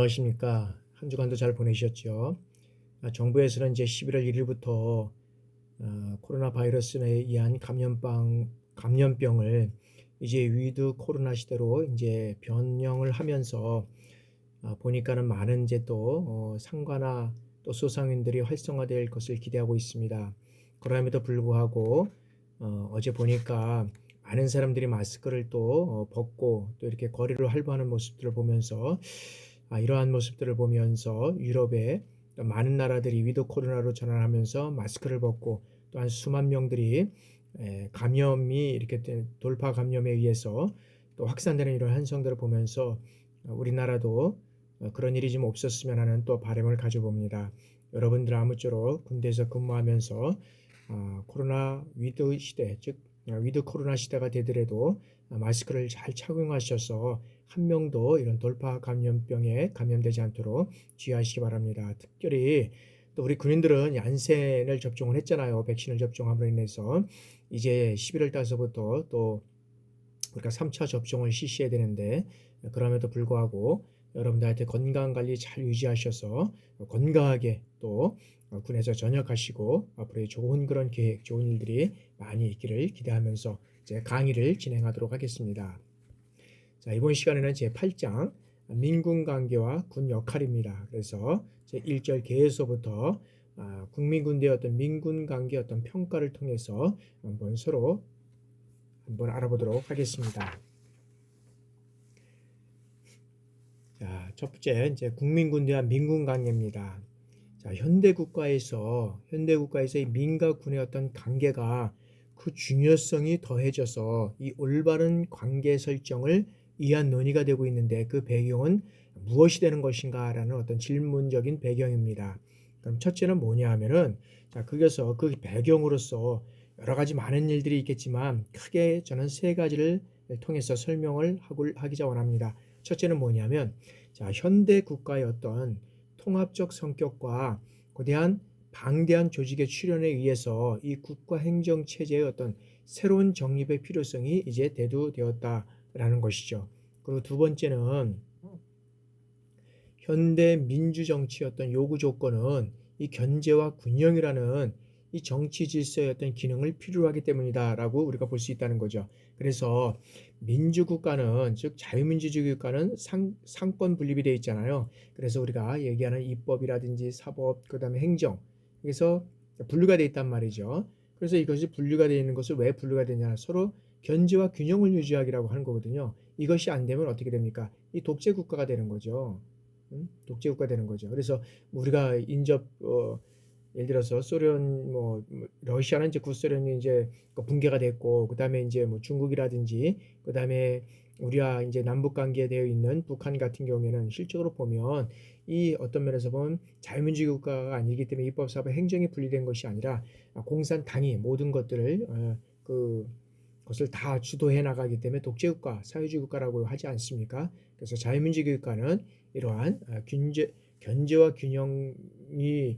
안녕하십니까. 한 주간도 잘 보내셨죠? 정부에서는 이제 11월 1일부터 코로나 바이러스에 의한 감염병을 이제 위드 코로나 시대로 이제 변형을 하면서 보니까는 많은 이제 또 상가나 또 소상인들이 활성화될 것을 기대하고 있습니다. 그럼에도 불구하고 어제 보니까 많은 사람들이 마스크를 또 벗고 또 이렇게 거리를 활보하는 모습들을 보면서 이러한 모습들을 보면서 유럽의 많은 나라들이 위드 코로나로 전환하면서 마스크를 벗고 또한 수만 명들이 감염이 이렇게 돌파 감염에 의해서 또 확산되는 이런 현상들을 보면서 우리나라도 그런 일이 좀 없었으면 하는 또 바람을 가져봅니다. 여러분들 아무쪼록 군대에서 근무하면서 코로나 위드 시대, 즉 위드 코로나 시대가 되더라도 마스크를 잘 착용하셔서 한 명도 이런 돌파 감염병에 감염되지 않도록 주의하시기 바랍니다. 특별히 또 우리 군인들은 얀센을 접종을 했잖아요. 백신을 접종함으로 인해서 이제 11월 달서부터 또 우리가 3차 접종을 실시해야 되는데 그럼에도 불구하고 여러분들한테 건강관리 잘 유지하셔서 건강하게 또 군에서 전역하시고 앞으로 좋은 그런 계획, 좋은 일들이 많이 있기를 기대하면서 이제 강의를 진행하도록 하겠습니다. 자, 이번 시간에는 제 8장 민군 관계와 군 역할입니다. 그래서 제 1절 개에서부터 국민군대의 어떤 민군 관계 어떤 평가를 통해서 한번 서로 한번 알아보도록 하겠습니다. 자, 첫 번째 이제 국민군대와 민군 관계입니다. 자, 현대 국가에서 이 민과 군의 어떤 관계가 그 중요성이 더해져서 이 올바른 관계 설정을 위한 논의가 되고 있는데 그 배경은 무엇이 되는 것인가라는 어떤 질문적인 배경입니다. 그럼 첫째는 뭐냐 하면은 자, 거기서 그 배경으로서 여러 가지 많은 일들이 있겠지만 크게 저는 세 가지를 통해서 설명을 하기자 원합니다. 첫째는 뭐냐면 자, 현대 국가의 어떤 통합적 성격과 거대한 방대한 조직의 출현에 의해서 이 국가 행정 체제의 어떤 새로운 정립의 필요성이 이제 대두되었다라는 것이죠. 그리고 두 번째는 현대 민주 정치의 어떤 요구 조건은 이 견제와 균형이라는 이 정치 질서의 어떤 기능을 필요로 하기 때문이다라고 우리가 볼 수 있다는 거죠. 그래서 민주국가는 즉 자유민주주의 국가는 상권 분립이 되어 있잖아요. 그래서 우리가 얘기하는 입법이라든지 사법 그다음에 행정 그래서 분류가 되어 있단 말이죠. 그래서 이것이 분류가 되어 있는 것을 왜 분류가 되냐 서로 견제와 균형을 유지하기라고 하는 거거든요. 이것이 안 되면 어떻게 됩니까? 이 독재 국가가 되는 거죠. 독재국가 되는 거죠. 그래서 우리가 예를 들어서 소련 러시아는 이제 구소련이 이제 붕괴가 됐고 그다음에 이제 뭐 중국이라든지 그다음에 우리와 이제 남북 관계에 되어 있는 북한 같은 경우에는 실적으로 보면 이 어떤 면에서 보면 자유민주주의 국가가 아니기 때문에 입법, 사법, 행정이 분리된 것이 아니라 공산당이 모든 것들을 그것을 다 주도해 나가기 때문에 독재국가, 사회주의 국가라고 하지 않습니까? 그래서 자유민주주의 국가는 이러한 견제와 균형이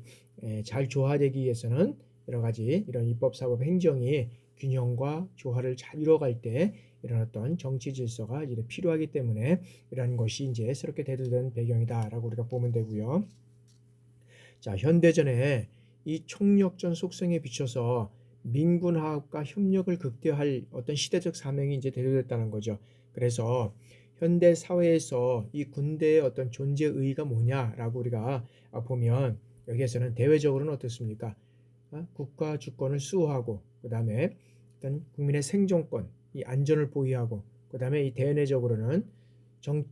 잘 조화되기 위해서는 여러 가지 이런 입법, 사법, 행정이 균형과 조화를 잘 이루어갈 때 이런 어떤 정치 질서가 이제 필요하기 때문에 이러한 것이 이제 새롭게 대두된 배경이다라고 우리가 보면 되고요. 자, 현대전에 이 총력전 속성에 비춰서 민군화합과 협력을 극대화할 어떤 시대적 사명이 이제 대두됐다는 거죠. 그래서 현대 사회에서 이 군대의 어떤 존재 의의가 뭐냐라고 우리가 보면 여기에서는 대외적으로는 어떻습니까? 국가 주권을 수호하고 그다음에 어떤 국민의 생존권, 이 안전을 보유하고 그다음에 이 대내적으로는 정,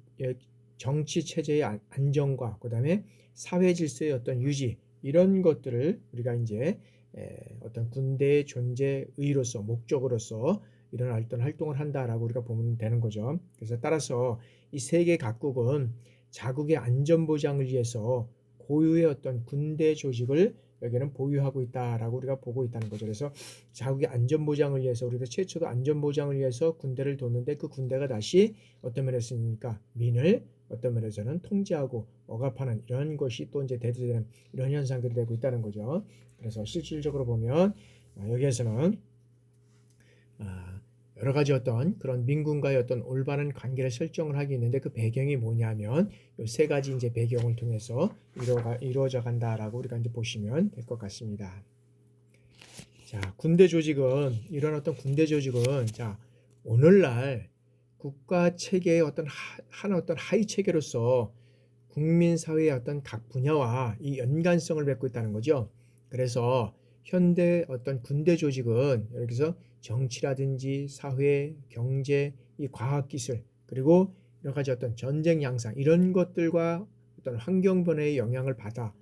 정치 체제의 안정과 그다음에 사회 질서의 어떤 유지 이런 것들을 우리가 이제 어떤 군대의 존재의로서 목적으로서 이런 어떤 활동을 한다라고 우리가 보면 되는 거죠. 그래서 따라서 이 세계 각국은 자국의 안전 보장을 위해서 고유의 어떤 군대 조직을 여기는 보유하고 있다라고 우리가 보고 있다는 거죠. 그래서 자국의 안전 보장을 위해서 우리도 최초도 안전 보장을 위해서 군대를 뒀는데 그 군대가 다시 어떤 면에서니까 민을 어떤 면에서는 통제하고 억압하는 이런 것이 또 이제 대두되는 이런 현상들이 되고 있다는 거죠. 그래서 실질적으로 보면 여기에서는 여러 가지 어떤 그런 민군과의 어떤 올바른 관계를 설정을 하게 있는데 그 배경이 뭐냐면 요 세 가지 이제 배경을 통해서 이루어져 간다라고 우리가 이제 보시면 될 것 같습니다. 자, 군대 조직은 이런 어떤 군대 조직은 자, 오늘날 국가 체계의 어떤 하위 체계로서 국민 사회의 어떤 각 분야와 이 연관성을 맺고 있다는 거죠. 그래서 현대 어떤 군대 조직은 여기서 정치라든지 사회, 경제, 이 과학 기술 그리고 여러 가지 어떤 전쟁 양상 이런 것들과 어떤 환경 변화의 영향을 받아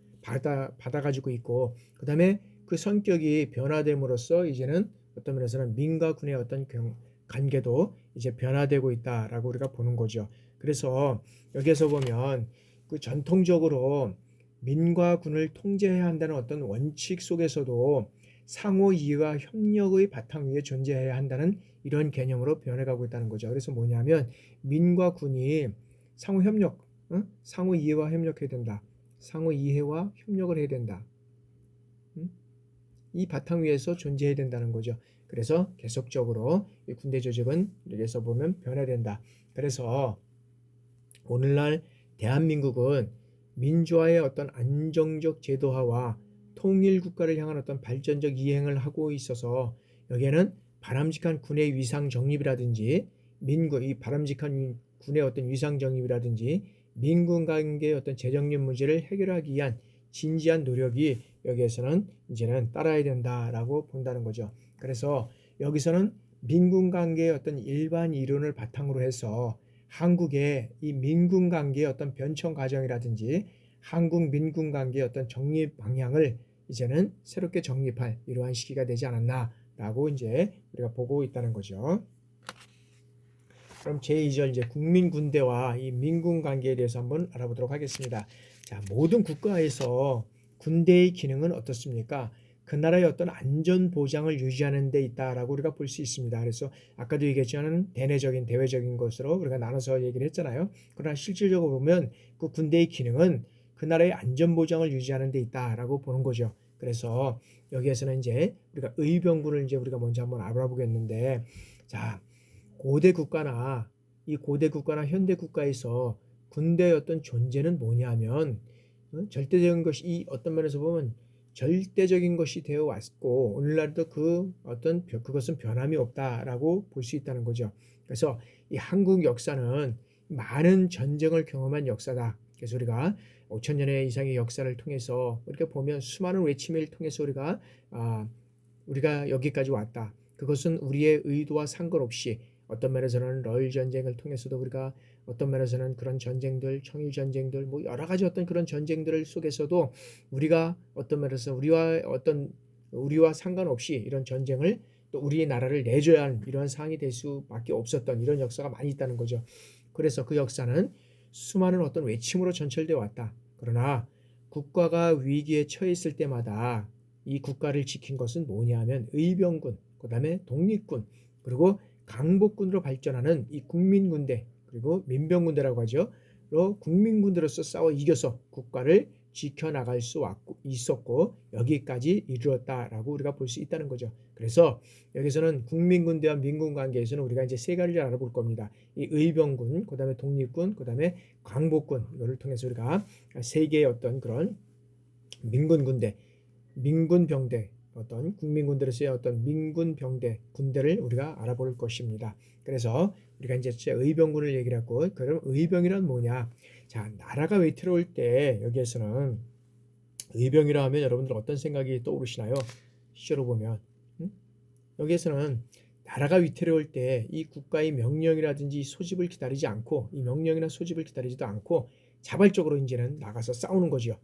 가지고 있고 그다음에 그 성격이 변화됨으로써 이제는 어떤 면에서는 민과 군의 어떤 관계도 이제 변화되고 있다라고 우리가 보는 거죠. 그래서 여기에서 보면 그 전통적으로 민과 군을 통제해야 한다는 어떤 원칙 속에서도 상호 이해와 협력의 바탕 위에 존재해야 한다는 이런 개념으로 변해가고 있다는 거죠. 그래서 뭐냐면 민과 군이 상호 협력, 상호 이해와 협력해야 된다. 상호 이해와 협력을 해야 된다. 이 바탕 위에서 존재해야 된다는 거죠. 그래서 계속적으로 이 군대 조직은 여기서 보면 변화된다. 그래서 오늘날 대한민국은 민주화의 어떤 안정적 제도화와 통일 국가를 향한 어떤 발전적 이행을 하고 있어서 여기에는 바람직한 군의 위상 정립이라든지 이 바람직한 군의 어떤 위상 정립이라든지 민군 관계의 어떤 재정립 문제를 해결하기 위한 진지한 노력이 여기에서는 이제는 따라야 된다라고 본다는 거죠. 그래서 여기서는 민군 관계의 어떤 일반 이론을 바탕으로 해서 한국의 이 민군 관계의 어떤 변천 과정이라든지 한국 민군 관계의 어떤 정립 방향을 이제는 새롭게 정립할 이러한 시기가 되지 않았나라고 이제 우리가 보고 있다는 거죠. 그럼 제2절 이제 국민 군대와 이 민군 관계에 대해서 한번 알아보도록 하겠습니다. 자, 모든 국가에서 군대의 기능은 어떻습니까? 그 나라의 어떤 안전 보장을 유지하는 데 있다라고 우리가 볼 수 있습니다. 그래서 아까도 얘기했지만 대내적인 대외적인 것으로 우리가 나눠서 얘기를 했잖아요. 그러나 실질적으로 보면 그 군대의 기능은 그 나라의 안전 보장을 유지하는 데 있다라고 보는 거죠. 그래서 여기에서는 이제 우리가 의병군을 이제 우리가 먼저 한번 알아보겠는데 자, 고대 국가나 현대 국가에서 군대의 어떤 존재는 뭐냐면 절대적인 것이 이 어떤 면에서 보면 절대적인 것이 되어 왔고 오늘날도 그것은 변함이 없다라고 볼 수 있다는 거죠. 그래서 이 한국 역사는 많은 전쟁을 경험한 역사다. 그래서 우리가 5천 년의 이상의 역사를 통해서 이렇게 보면 수많은 외침을 통해서 우리가 여기까지 왔다. 그것은 우리의 의도와 상관없이 어떤 면에서는 러일 전쟁을 통해서도 우리가 어떤 면에서는 그런 전쟁들, 청일 전쟁들, 뭐 여러 가지 어떤 그런 전쟁들 속에서도 우리가 어떤 면에서 우리와 상관없이 이런 전쟁을 또 우리의 나라를 내줘야 하는 이런 상황이 될 수밖에 없었던 이런 역사가 많이 있다는 거죠. 그래서 그 역사는 수많은 어떤 외침으로 전철되어 왔다. 그러나 국가가 위기에 처해 있을 때마다 이 국가를 지킨 것은 뭐냐면 의병군, 그다음에 독립군, 그리고 강복군으로 발전하는 이 국민군대 그리고 민병군대라고 하죠. 국민군대로서 싸워 이겨서 국가를 지켜나갈 수 있었고 여기까지 이르렀다라고 우리가 볼 수 있다는 거죠. 그래서 여기서는 국민군대와 민군 관계에서는 우리가 이제 세 가지를 알아볼 겁니다. 이 의병군, 그다음에 독립군, 그다음에 광복군 이거를 통해서 우리가 세 개의 어떤 그런 민군군대, 민군병대 어떤 국민군대로서의 어떤 민군병대 군대를 우리가 알아볼 것입니다. 그래서 우리가 이제 의병군을 얘기를 했고 그럼 의병이란 뭐냐? 자, 나라가 위태로울 때 여기에서는 의병이라 하면 여러분들 어떤 생각이 떠오르시나요? 시절로 보면 여기에서는 나라가 위태로울 때 이 국가의 명령이라든지 소집을 기다리지 않고 이 명령이나 소집을 기다리지도 않고 자발적으로 이제는 나가서 싸우는 거죠.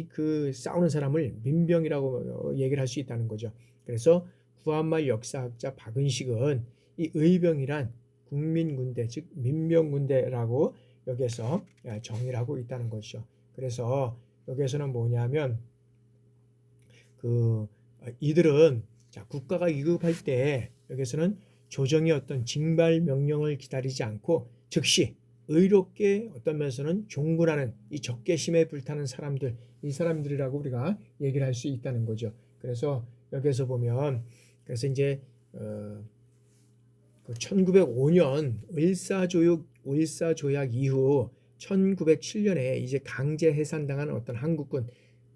그 싸우는 사람을 민병이라고 얘기를 할 수 있다는 거죠. 그래서 구한말 역사학자 박은식은 이 의병이란 국민군대 즉 민병군대라고 여기에서 정의를 하고 있다는 것이죠. 그래서 여기에서는 뭐냐면 이들은 국가가 위급할 때 여기서는 조정의 어떤 징발 명령을 기다리지 않고 즉시 의롭게 어떤 면에서는 종군하는 이 적개심에 불타는 사람들, 이 사람들이라고 우리가 얘기를 할 수 있다는 거죠. 그래서 여기에서 보면 그래서 이제 그 1905년 을사조약 이후 1907년에 이제 강제 해산당한 어떤 한국군,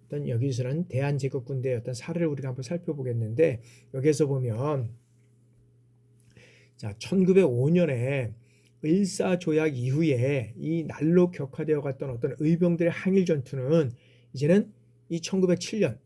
어떤 여기서는 대한제국군대의 어떤 사례를 우리가 한번 살펴보겠는데, 여기에서 보면 자 1905년에 을사조약 이후에 이 날로 격화되어 갔던 어떤 의병들의 항일 전투는 이제는 이 1907년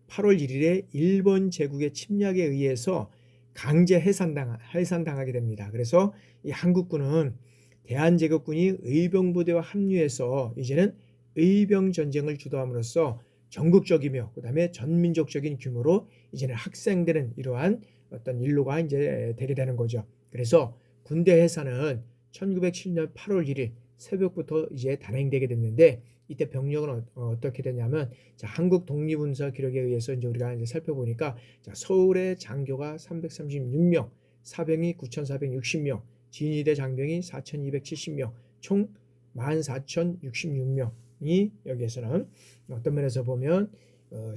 8월 1일에 일본 제국의 침략에 의해서 강제 해산당하게 됩니다. 그래서 이 한국군은 대한제국군이 의병부대와 합류해서 이제는 의병 전쟁을 주도함으로써 전국적이며 그다음에 전민족적인 규모로 이제는 확산되는 이러한 어떤 일로가 이제 되게 되는 거죠. 그래서 군대 해산은 1907년 8월 1일 새벽부터 이제 단행되게 됐는데, 이때 병력은 어떻게 되냐면, 자, 한국 독립운서 기록에 의해서 이제 우리가 이제 살펴보니까, 자, 서울의 장교가 336명, 사병이 9,460명, 진위대 장병이 4,270명, 총 14,066명이 여기에서는 어떤 면에서 보면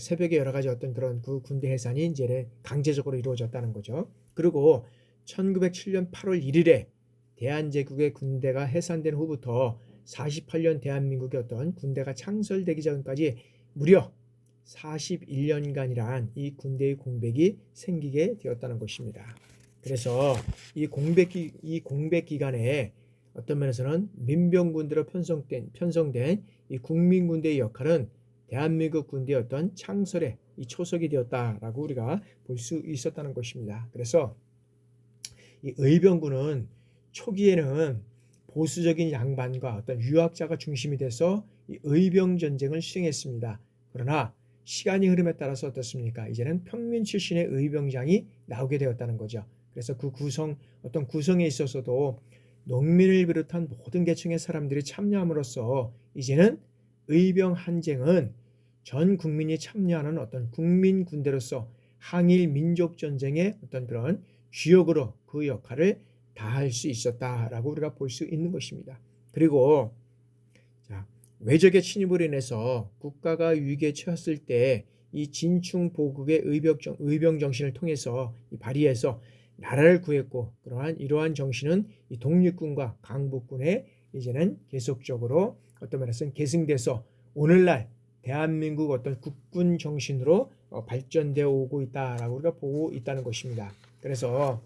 새벽에 여러 가지 어떤 그런 그 군대 해산이 이제 강제적으로 이루어졌다는 거죠. 그리고 1907년 8월 1일에 대한제국의 군대가 해산된 후부터 48년 대한민국의 어떤 군대가 창설되기 전까지 무려 41년간이란 이 군대의 공백이 생기게 되었다는 것입니다. 그래서 이 공백 기간에 어떤 면에서는 민병군대로 편성된 이 국민군대의 역할은 대한민국 군대의 어떤 창설의 이 초석이 되었다라고 우리가 볼 수 있었다는 것입니다. 그래서 이 의병군은 초기에는 보수적인 양반과 어떤 유학자가 중심이 돼서 이 의병 전쟁을 수행했습니다. 그러나 시간이 흐름에 따라서 어떻습니까? 이제는 평민 출신의 의병장이 나오게 되었다는 거죠. 그래서 그 어떤 구성에 있어서도 농민을 비롯한 모든 계층의 사람들이 참여함으로써 이제는 의병 한쟁은 전 국민이 참여하는 어떤 국민 군대로서 항일 민족 전쟁의 어떤 그런 주역으로 그 역할을 다할 수 있었다라고 우리가 볼 수 있는 것입니다. 그리고 자, 외적의 침입으로 인해서 국가가 위기에 처했을 때 이 진충 보국의 의병 정신을 통해서 발휘해서 나라를 구했고, 이러한 정신은 이 독립군과 강북군에 이제는 계속적으로 어떤 면에서는 계승돼서 오늘날 대한민국 어떤 국군 정신으로 발전되어 오고 있다라고 우리가 보고 있다는 것입니다. 그래서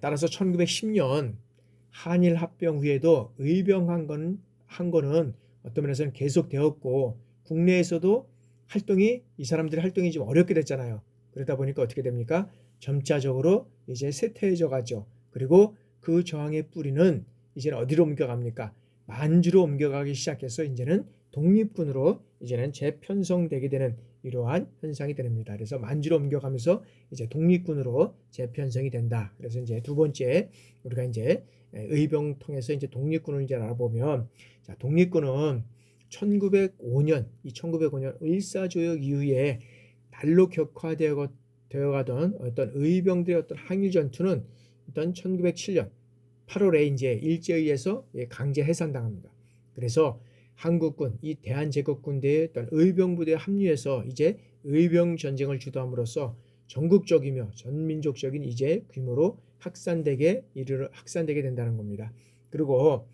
따라서 1910년 한일 합병 후에도 의병한 거는 어떤 면에서는 계속되었고, 국내에서도 이 사람들의 활동이 좀 어렵게 됐잖아요. 그러다 보니까 어떻게 됩니까? 점차적으로 이제 쇠퇴해져 가죠. 그리고 그 저항의 뿌리는 이제는 어디로 옮겨갑니까? 만주로 옮겨가기 시작해서 이제는 독립군으로 이제는 재편성되게 되는 이러한 현상이 됩니다. 그래서 만주로 옮겨가면서 이제 독립군으로 재편성이 된다. 그래서 이제 두 번째 우리가 이제 의병 통해서 이제 독립군을 이제 알아보면, 자, 독립군은 1905년 을사조약 이후에 날로 격화되어 가던 어떤 의병들의 어떤 항일 전투는 일단 1907년 8월에 이제 일제에 의해서 강제 해산당합니다. 그래서 한국군, 이 대한제국군대의 어떤 의병부대에 합류해서 이제 의병 전쟁을 주도함으로써 전국적이며 전민족적인 이제 규모로 확산되게 된다는 겁니다. 그리고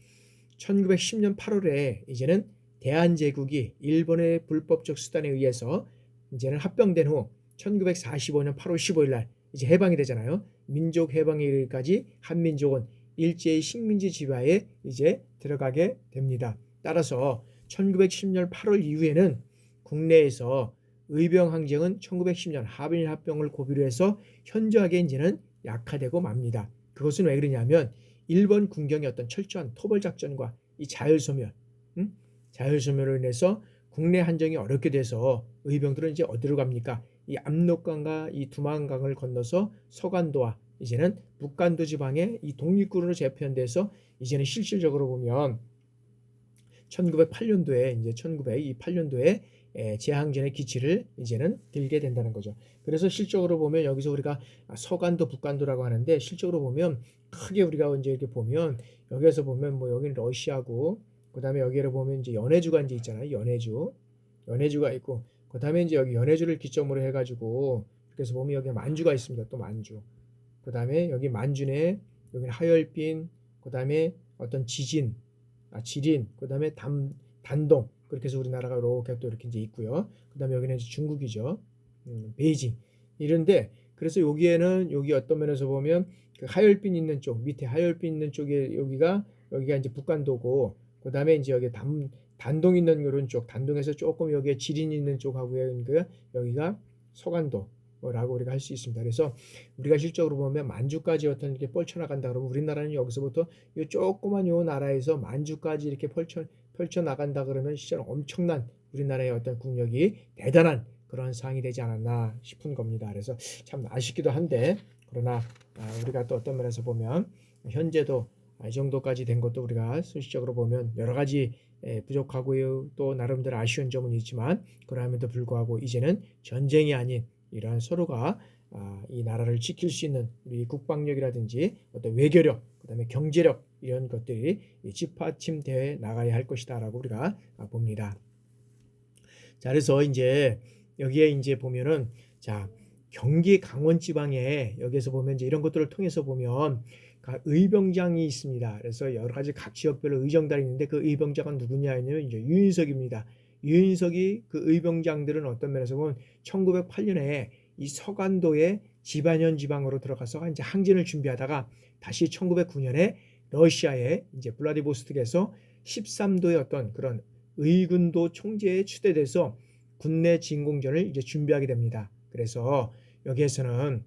1910년 8월에 이제는 대한제국이 일본의 불법적 수단에 의해서 이제는 합병된 후 1945년 8월 15일 날 이제 해방이 되잖아요. 민족 해방일까지 한민족은 일제의 식민지 지하에 이제 들어가게 됩니다. 따라서 1910년 8월 이후에는 국내에서 의병 항쟁은 1910년 한일 합병을 고비로 해서 현저하게 이제는 약화되고 맙니다. 그것은 왜 그러냐면 일본 군경의 어떤 철저한 토벌 작전과 이 자율소멸로 인해서 국내 한정이 어렵게 돼서 의병들은 이제 어디로 갑니까? 이 압록강과 이 두만강을 건너서 서간도와 이제는 북간도 지방의 이 독립군으로 재편돼서 이제는 실질적으로 보면 1908년도에 제항전의 기치를 이제는 들게 된다는 거죠. 그래서 실적으로 보면 여기서 우리가 서간도, 북간도라고 하는데, 실적으로 보면 크게 우리가 이제 이렇게 보면 여기에서 보면 뭐 여기는 러시아고, 그다음에 여기를 보면 이제 연해주가 이제 있잖아요. 연해주가 있고, 그다음에 이제 여기 연해주를 기점으로 해가지고 그래서 보면 여기 만주가 있습니다. 또 만주. 그다음에 여기 만주네, 여기는 하얼빈, 그다음에 어떤 지린, 그다음에 단동. 그렇게 해서 우리나라가 이렇게 또 이렇게 이제 있고요. 그다음에 여기는 이제 중국이죠. 베이징. 이런데 그래서 여기에는 여기 어떤 면에서 보면 그 하얼빈 있는 쪽 밑에 하얼빈 있는 쪽에 여기가 이제 북간도고 그다음에 이제 여기 단동 있는 이런 쪽 단동에서 조금 여기에 지린 있는 쪽하고요. 여기가 서간도라고 우리가 할 수 있습니다. 그래서 우리가 실적으로 보면 만주까지 어떤 이렇게 뻗쳐나간다 그러면 우리나라는 여기서부터 이 조그만 요 나라에서 만주까지 이렇게 펼쳐 나간다 그러면 진짜 엄청난 우리나라의 어떤 국력이 대단한 그런 상황이 되지 않았나 싶은 겁니다. 그래서 참 아쉽기도 한데 그러나 우리가 또 어떤 면에서 보면 현재도 이 정도까지 된 것도 우리가 소식적으로 보면 여러 가지 부족하고요. 또 나름대로 아쉬운 점은 있지만 그럼에도 불구하고 이제는 전쟁이 아닌 이러한 서로가 이 나라를 지킬 수 있는 우리 국방력이라든지 어떤 외교력, 그다음에 경제력 이런 것들이 뒷받침되어 나가야 할 것이다라고 우리가 봅니다. 자, 그래서 이제 여기에 이제 보면은 자 경기 강원 지방에 여기에서 보면 이제 이런 것들을 통해서 보면 의병장이 있습니다. 그래서 여러 가지 각 지역별로 의정단이 있는데 그 의병장은 누구냐면 이제 유인석입니다. 유인석이 그 의병장들은 어떤 면에서 보면 1908년에 이 서간도의 지반현 지방으로 들어가서 이제 항진을 준비하다가 다시 1909년에 러시아의 이제 블라디보스톡에서 13도의 어떤 그런 의군도 총재에 추대돼서 국내 진공전을 이제 준비하게 됩니다. 그래서 여기에서는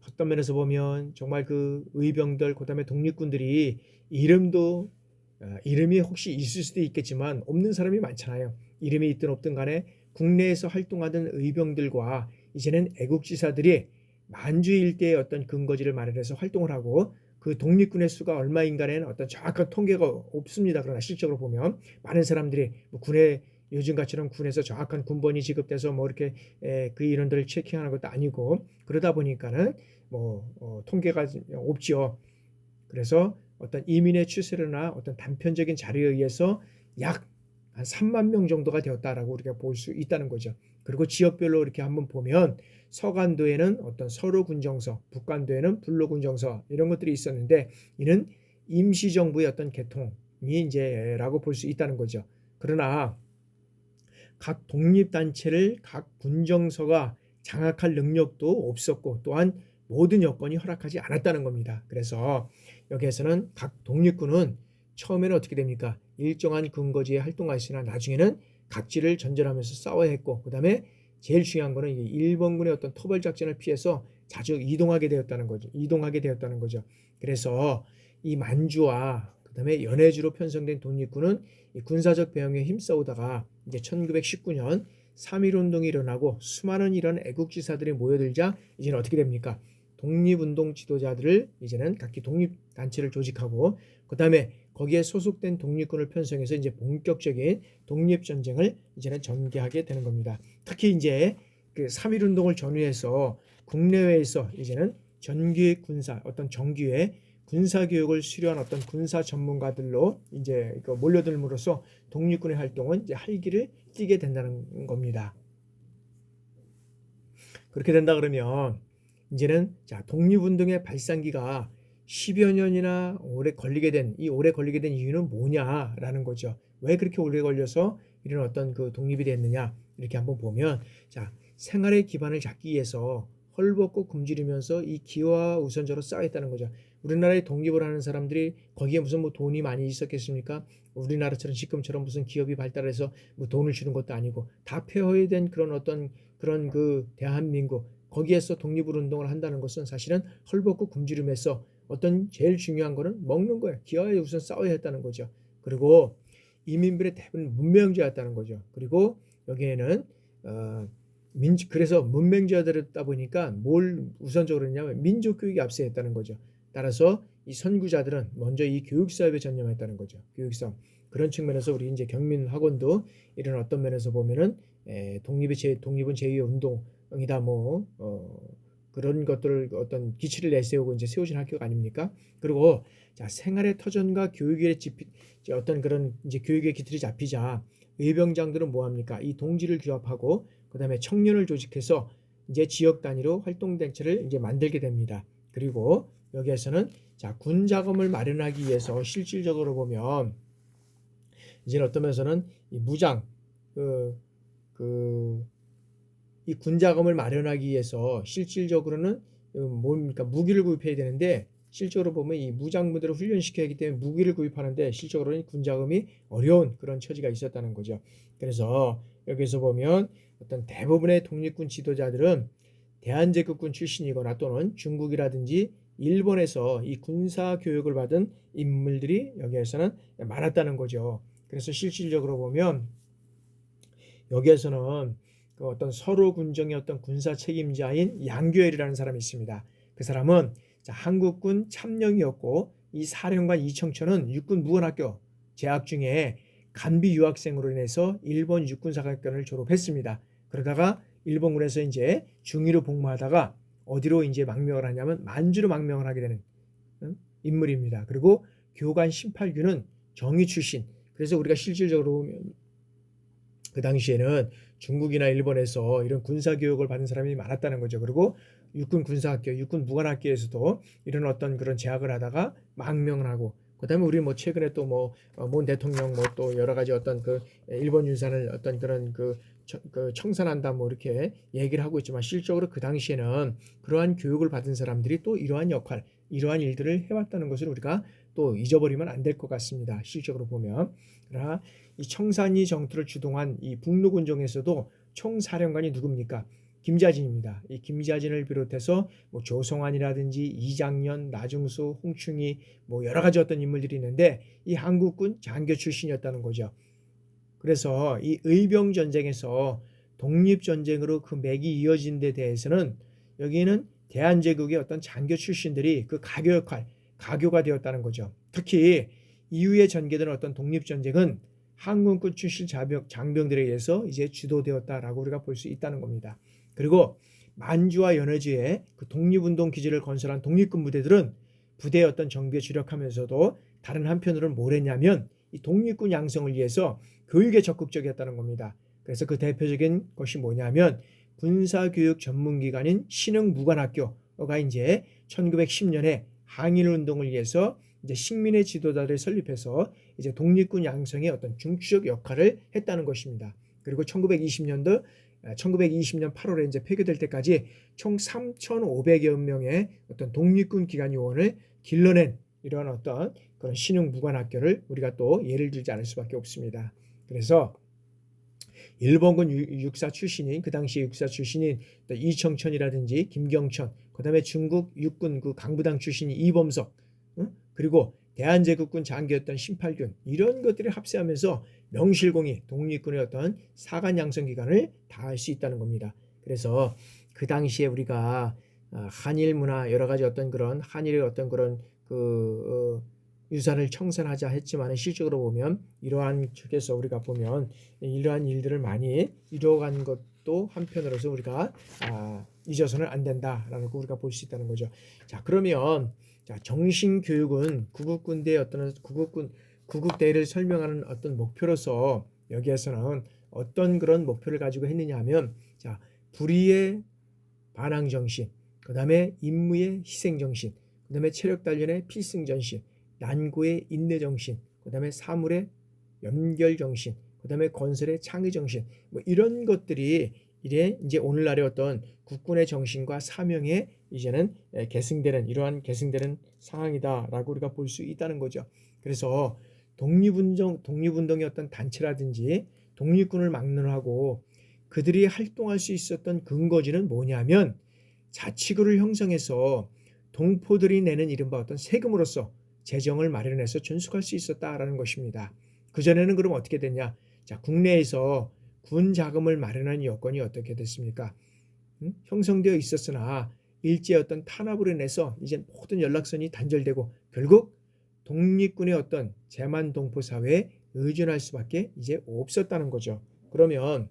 어떤 면에서 보면 정말 그 의병들 그다음에 독립군들이 이름이 혹시 있을 수도 있겠지만 없는 사람이 많잖아요. 이름이 있든 없든 간에 국내에서 활동하던 의병들과 이제는 애국지사들이 만주 일대의 어떤 근거지를 마련해서 활동을 하고 그 독립군의 수가 얼마인가는 어떤 정확한 통계가 없습니다. 그러나 실적으로 보면 많은 사람들이 군에 요즘같이는 군에서 정확한 군번이 지급돼서 뭐 이렇게 그 인원들을 체킹하는 것도 아니고 그러다 보니까는 통계가 없지요. 그래서 어떤 이민의 추세나 어떤 단편적인 자료에 의해서 약 한 3만 명 정도가 되었다라고 우리가 볼 수 있다는 거죠. 그리고 지역별로 이렇게 한번 보면 서간도에는 어떤 서로 군정서, 북간도에는 불로 군정서 이런 것들이 있었는데 이는 임시정부의 어떤 개통이 이제라고 볼 수 있다는 거죠. 그러나 각 독립단체를 각 군정서가 장악할 능력도 없었고 또한 모든 여건이 허락하지 않았다는 겁니다. 그래서 여기에서는 각 독립군은 처음에는 어떻게 됩니까? 일정한 근거지에 활동하시나 나중에는 각지를 전전하면서 싸워야 했고 그다음에 제일 중요한 거는 일본군의 어떤 토벌작전을 피해서 자주 이동하게 되었다는 거죠. 그래서 이 만주와 그다음에 연해주로 편성된 독립군은 이 군사적 배영에 힘싸우다가 이제 1919년 3.1운동이 일어나고 수많은 이런 애국지사들이 모여들자 이제는 어떻게 됩니까? 독립운동 지도자들을 이제는 각기 독립단체를 조직하고 그다음에 거기에 소속된 독립군을 편성해서 이제 본격적인 독립전쟁을 이제는 전개하게 되는 겁니다. 특히 이제 그 3.1운동을 전후해서 국내외에서 이제는 전기 군사 어떤 정규의 군사 교육을 수료한 어떤 군사 전문가들로 이제 몰려들므로써 독립군의 활동은 이제 활기를 띠게 된다는 겁니다. 그렇게 된다 그러면 이제는 자 독립운동의 발상기가 10여 년이나 오래 걸리게 된 이유는 뭐냐라는 거죠. 왜 그렇게 오래 걸려서 이런 어떤 그 독립이 됐느냐 이렇게 한번 보면 자 생활의 기반을 잡기 위해서 헐벗고 굶주리면서 이 기와 우선적으로 싸워했다는 거죠. 우리나라에 독립을 하는 사람들이 거기에 무슨 뭐 돈이 많이 있었겠습니까? 우리나라처럼 지금처럼 무슨 기업이 발달해서 뭐 돈을 주는 것도 아니고 다 폐허된 그런 어떤 그런 그 대한민국 거기에서 독립운동을 한다는 것은 사실은 헐벗고 굶주림에서 어떤 제일 중요한 거는 먹는 거예요. 기아에 우선 싸워야 했다는 거죠. 그리고 이민들의 대부분 문명자였다는 거죠. 그리고 여기에는 그래서 문맹자들이다 보니까 뭘 우선적으로 했냐면 민족 교육이 앞서 했다는 거죠. 따라서 이 선구자들은 먼저 이 교육 사업에 전념했다는 거죠. 교육 사업. 그런 측면에서 우리 이제 경민학원도 이런 어떤 면에서 보면은 독립은 제2의 운동이다 그런 것들을 어떤 기치를 내세우고 이제 세워진 학교가 아닙니까? 그리고 자 생활의 터전과 교육의 어떤 그런 이제 교육의 기틀이 잡히자 의병장들은 뭐 합니까? 이 동지를 규합하고 그다음에 청년을 조직해서 이제 지역 단위로 활동 단체를 이제 만들게 됩니다. 그리고 여기에서는 자, 군 자금을 마련하기 위해서 실질적으로 보면 이제 어떤 면에서는 이 무장 그 이 군 자금을 마련하기 위해서 실질적으로는 뭡니까 무기를 구입해야 되는데 실적으로 보면 이 무장부대를 훈련시켜야 하기 때문에 무기를 구입하는데 실적으로는 군 자금이 어려운 그런 처지가 있었다는 거죠. 그래서 여기서 보면 어떤 대부분의 독립군 지도자들은 대한제국군 출신이거나 또는 중국이라든지 일본에서 이 군사 교육을 받은 인물들이 여기에서는 많았다는 거죠. 그래서 실질적으로 보면 여기에서는 그 어떤 서로 군정의 어떤 군사 책임자인 양교엘이라는 사람이 있습니다. 그 사람은 한국군 참령이었고 이 사령관 이청천은 육군 무관학교 재학 중에 간비 유학생으로 인해서 일본 육군사관학교를 졸업했습니다. 그러다가 일본군에서 이제 중위로 복무하다가 어디로 이제 망명을 하냐면 만주로 망명을 하게 되는 인물입니다. 그리고 교관 18규는 정의 출신. 그래서 우리가 실질적으로 보면 그 당시에는 중국이나 일본에서 이런 군사 교육을 받은 사람이 많았다는 거죠. 그리고 육군 군사학교, 육군 무관학교에서도 이런 어떤 그런 재학을 하다가 망명을 하고, 그다음에 우리 뭐 최근에 또 뭐 문 대통령 뭐 또 여러 가지 어떤 그 일본 유산을 어떤 그런 그 청산한다 뭐 이렇게 얘기를 하고 있지만 실적으로 그 당시에는 그러한 교육을 받은 사람들이 또 이러한 역할, 이러한 일들을 해왔다는 것을 우리가 또 잊어버리면 안 될 것 같습니다. 실적으로 보면. 그러나 이 청산리 정투를 주동한 이 북로군정에서도 총사령관이 누굽니까? 김자진입니다. 이 김자진을 비롯해서 뭐 조성환이라든지 이장년, 나중수, 홍충이 뭐 여러 가지 어떤 인물들이 있는데 이 한국군 장교 출신이었다는 거죠. 그래서 이 의병 전쟁에서 독립 전쟁으로 그 맥이 이어진 데 대해서는 여기는 대한제국의 어떤 장교 출신들이 그 가교 역할, 가교가 되었다는 거죠. 특히 이후에 전개된 어떤 독립 전쟁은 한국군 출신 장병들에 의해서 이제 주도되었다라고 우리가 볼 수 있다는 겁니다. 그리고 만주와 연해주에 그 독립운동 기지를 건설한 독립군 부대들은 부대의 어떤 정비에 주력하면서도 다른 한편으로는 뭘 했냐면 이 독립군 양성을 위해서 교육에 적극적이었다는 겁니다. 그래서 그 대표적인 것이 뭐냐면 군사교육 전문기관인 신흥무관학교가 이제 1910년에 항일운동을 위해서 이제 식민의 지도자를 설립해서 이제 독립군 양성의 어떤 중추적 역할을 했다는 것입니다. 그리고 1920년 8월에 이제 폐교될 때까지 총 3,500여 명의 어떤 독립군 기관 요원을 길러낸 이러한 어떤 그런 신흥무관학교를 우리가 또 예를 들지 않을 수밖에 없습니다. 그래서 일본군 육사 출신인 그 당시 육사 출신인 이청천이라든지 김경천, 그다음에 중국 육군 그 강부당 출신인 이범석, 그리고 대한제국군 장교였던 신팔균 이런 것들을 합세하면서 명실공히 독립군의 어떤 사관 양성 기간을 다할 수 있다는 겁니다. 그래서 그 당시에 우리가 한일 문화 여러 가지 어떤 그런 한일의 어떤 그런 유산을 청산하자 했지만 실적으로 보면 이러한 쪽에서 우리가 보면 이러한 일들을 많이 이루어간 것도 한편으로서 우리가 잊어서는 안 된다라는 거 우리가 볼 수 있다는 거죠. 자, 그러면 자, 정신교육은 구국군대의 어떤 구국대를 설명하는 어떤 목표로서 여기에서는 어떤 그런 목표를 가지고 했느냐 하면 자, 불의의 반항정신, 그 다음에 임무의 희생정신, 그 다음에 체력단련의 필승전신, 난고의 인내정신, 그 다음에 사물의 연결정신, 그 다음에 건설의 창의정신, 뭐 이런 것들이 이제 오늘날의 어떤 국군의 정신과 사명에 이제는 이러한 계승되는 상황이다라고 우리가 볼 수 있다는 거죠. 그래서 독립운동의 어떤 단체라든지 독립군을 막론하고 그들이 활동할 수 있었던 근거지는 뭐냐면 자치구를 형성해서 동포들이 내는 이른바 어떤 세금으로서 재정을 마련해서 존속할 수 있었다라는 것입니다. 그전에는 그럼 어떻게 됐냐? 자, 국내에서 군 자금을 마련하는 여건이 어떻게 됐습니까? 형성되어 있었으나 일제 어떤 탄압으로 인해서 이제 모든 연락선이 단절되고 결국 독립군의 어떤 제만 동포 사회에 의존할 수밖에 이제 없었다는 거죠. 그러면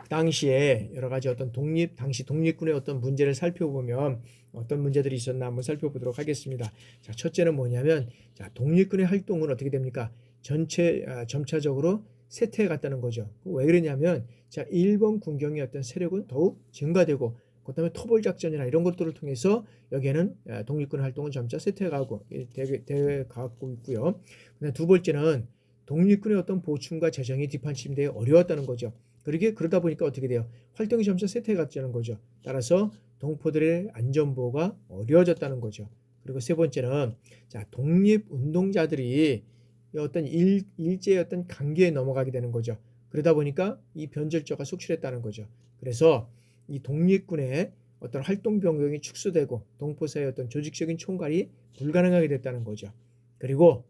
당시에 여러 가지 어떤 당시 독립군의 어떤 문제를 살펴보면 어떤 문제들이 있었나 한번 살펴보도록 하겠습니다. 자, 첫째는 뭐냐면 자, 독립군의 활동은 어떻게 됩니까? 점차적으로 쇠퇴해 갔다는 거죠. 왜 그러냐면 자, 일본 군경의 어떤 세력은 더욱 증가되고 그다음에 토벌 작전이나 이런 것들을 통해서 여기에는 독립군 활동은 점차 쇠퇴해가고 돼가고 있고요. 그다음에 두 번째는 독립군의 어떤 보충과 재정이 뒷받침되어 어려웠다는 거죠. 그러다 보니까 어떻게 돼요? 활동이 점차 쇠퇴해갔다는 거죠. 따라서 동포들의 안전보호가 어려워졌다는 거죠. 그리고 세 번째는 자, 독립운동자들이 어떤 일제의 어떤 강기에 넘어가게 되는 거죠. 그러다 보니까 이 변절자가 속출했다는 거죠. 그래서 이 독립군의 어떤 활동 변경이 축소되고 동포사의 어떤 조직적인 총괄이 불가능하게 됐다는 거죠. 그리고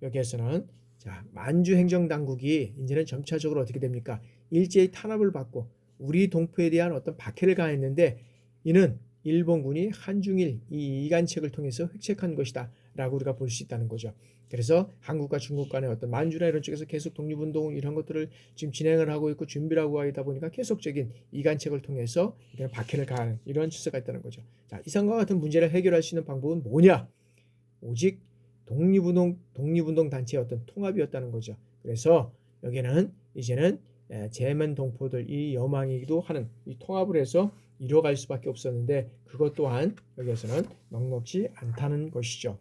여기에서는 자, 만주 행정당국이 이제는 점차적으로 어떻게 됩니까? 일제의 탄압을 받고 우리 동포에 대한 어떤 박해를 가했는데 이는 일본군이 한중일 이 이간책을 통해서 획책한 것이다 라고 우리가 볼 수 있다는 거죠. 그래서 한국과 중국 간의 어떤 만주나 이런 쪽에서 계속 독립운동 이런 것들을 지금 진행을 하고 있고 준비를 하고 있다 보니까 계속적인 이간책을 통해서 박해를 가하는 이런 추세가 있다는 거죠. 자, 이상과 같은 문제를 해결할 수 있는 방법은 뭐냐? 오직 독립운동 단체의 어떤 통합이었다는 거죠. 그래서 여기는 이제는 제만 동포들 이 여망이기도 하는 이 통합을 해서 이뤄갈 수밖에 없었는데 그것 또한 여기에서는 넉넉지 않다는 것이죠.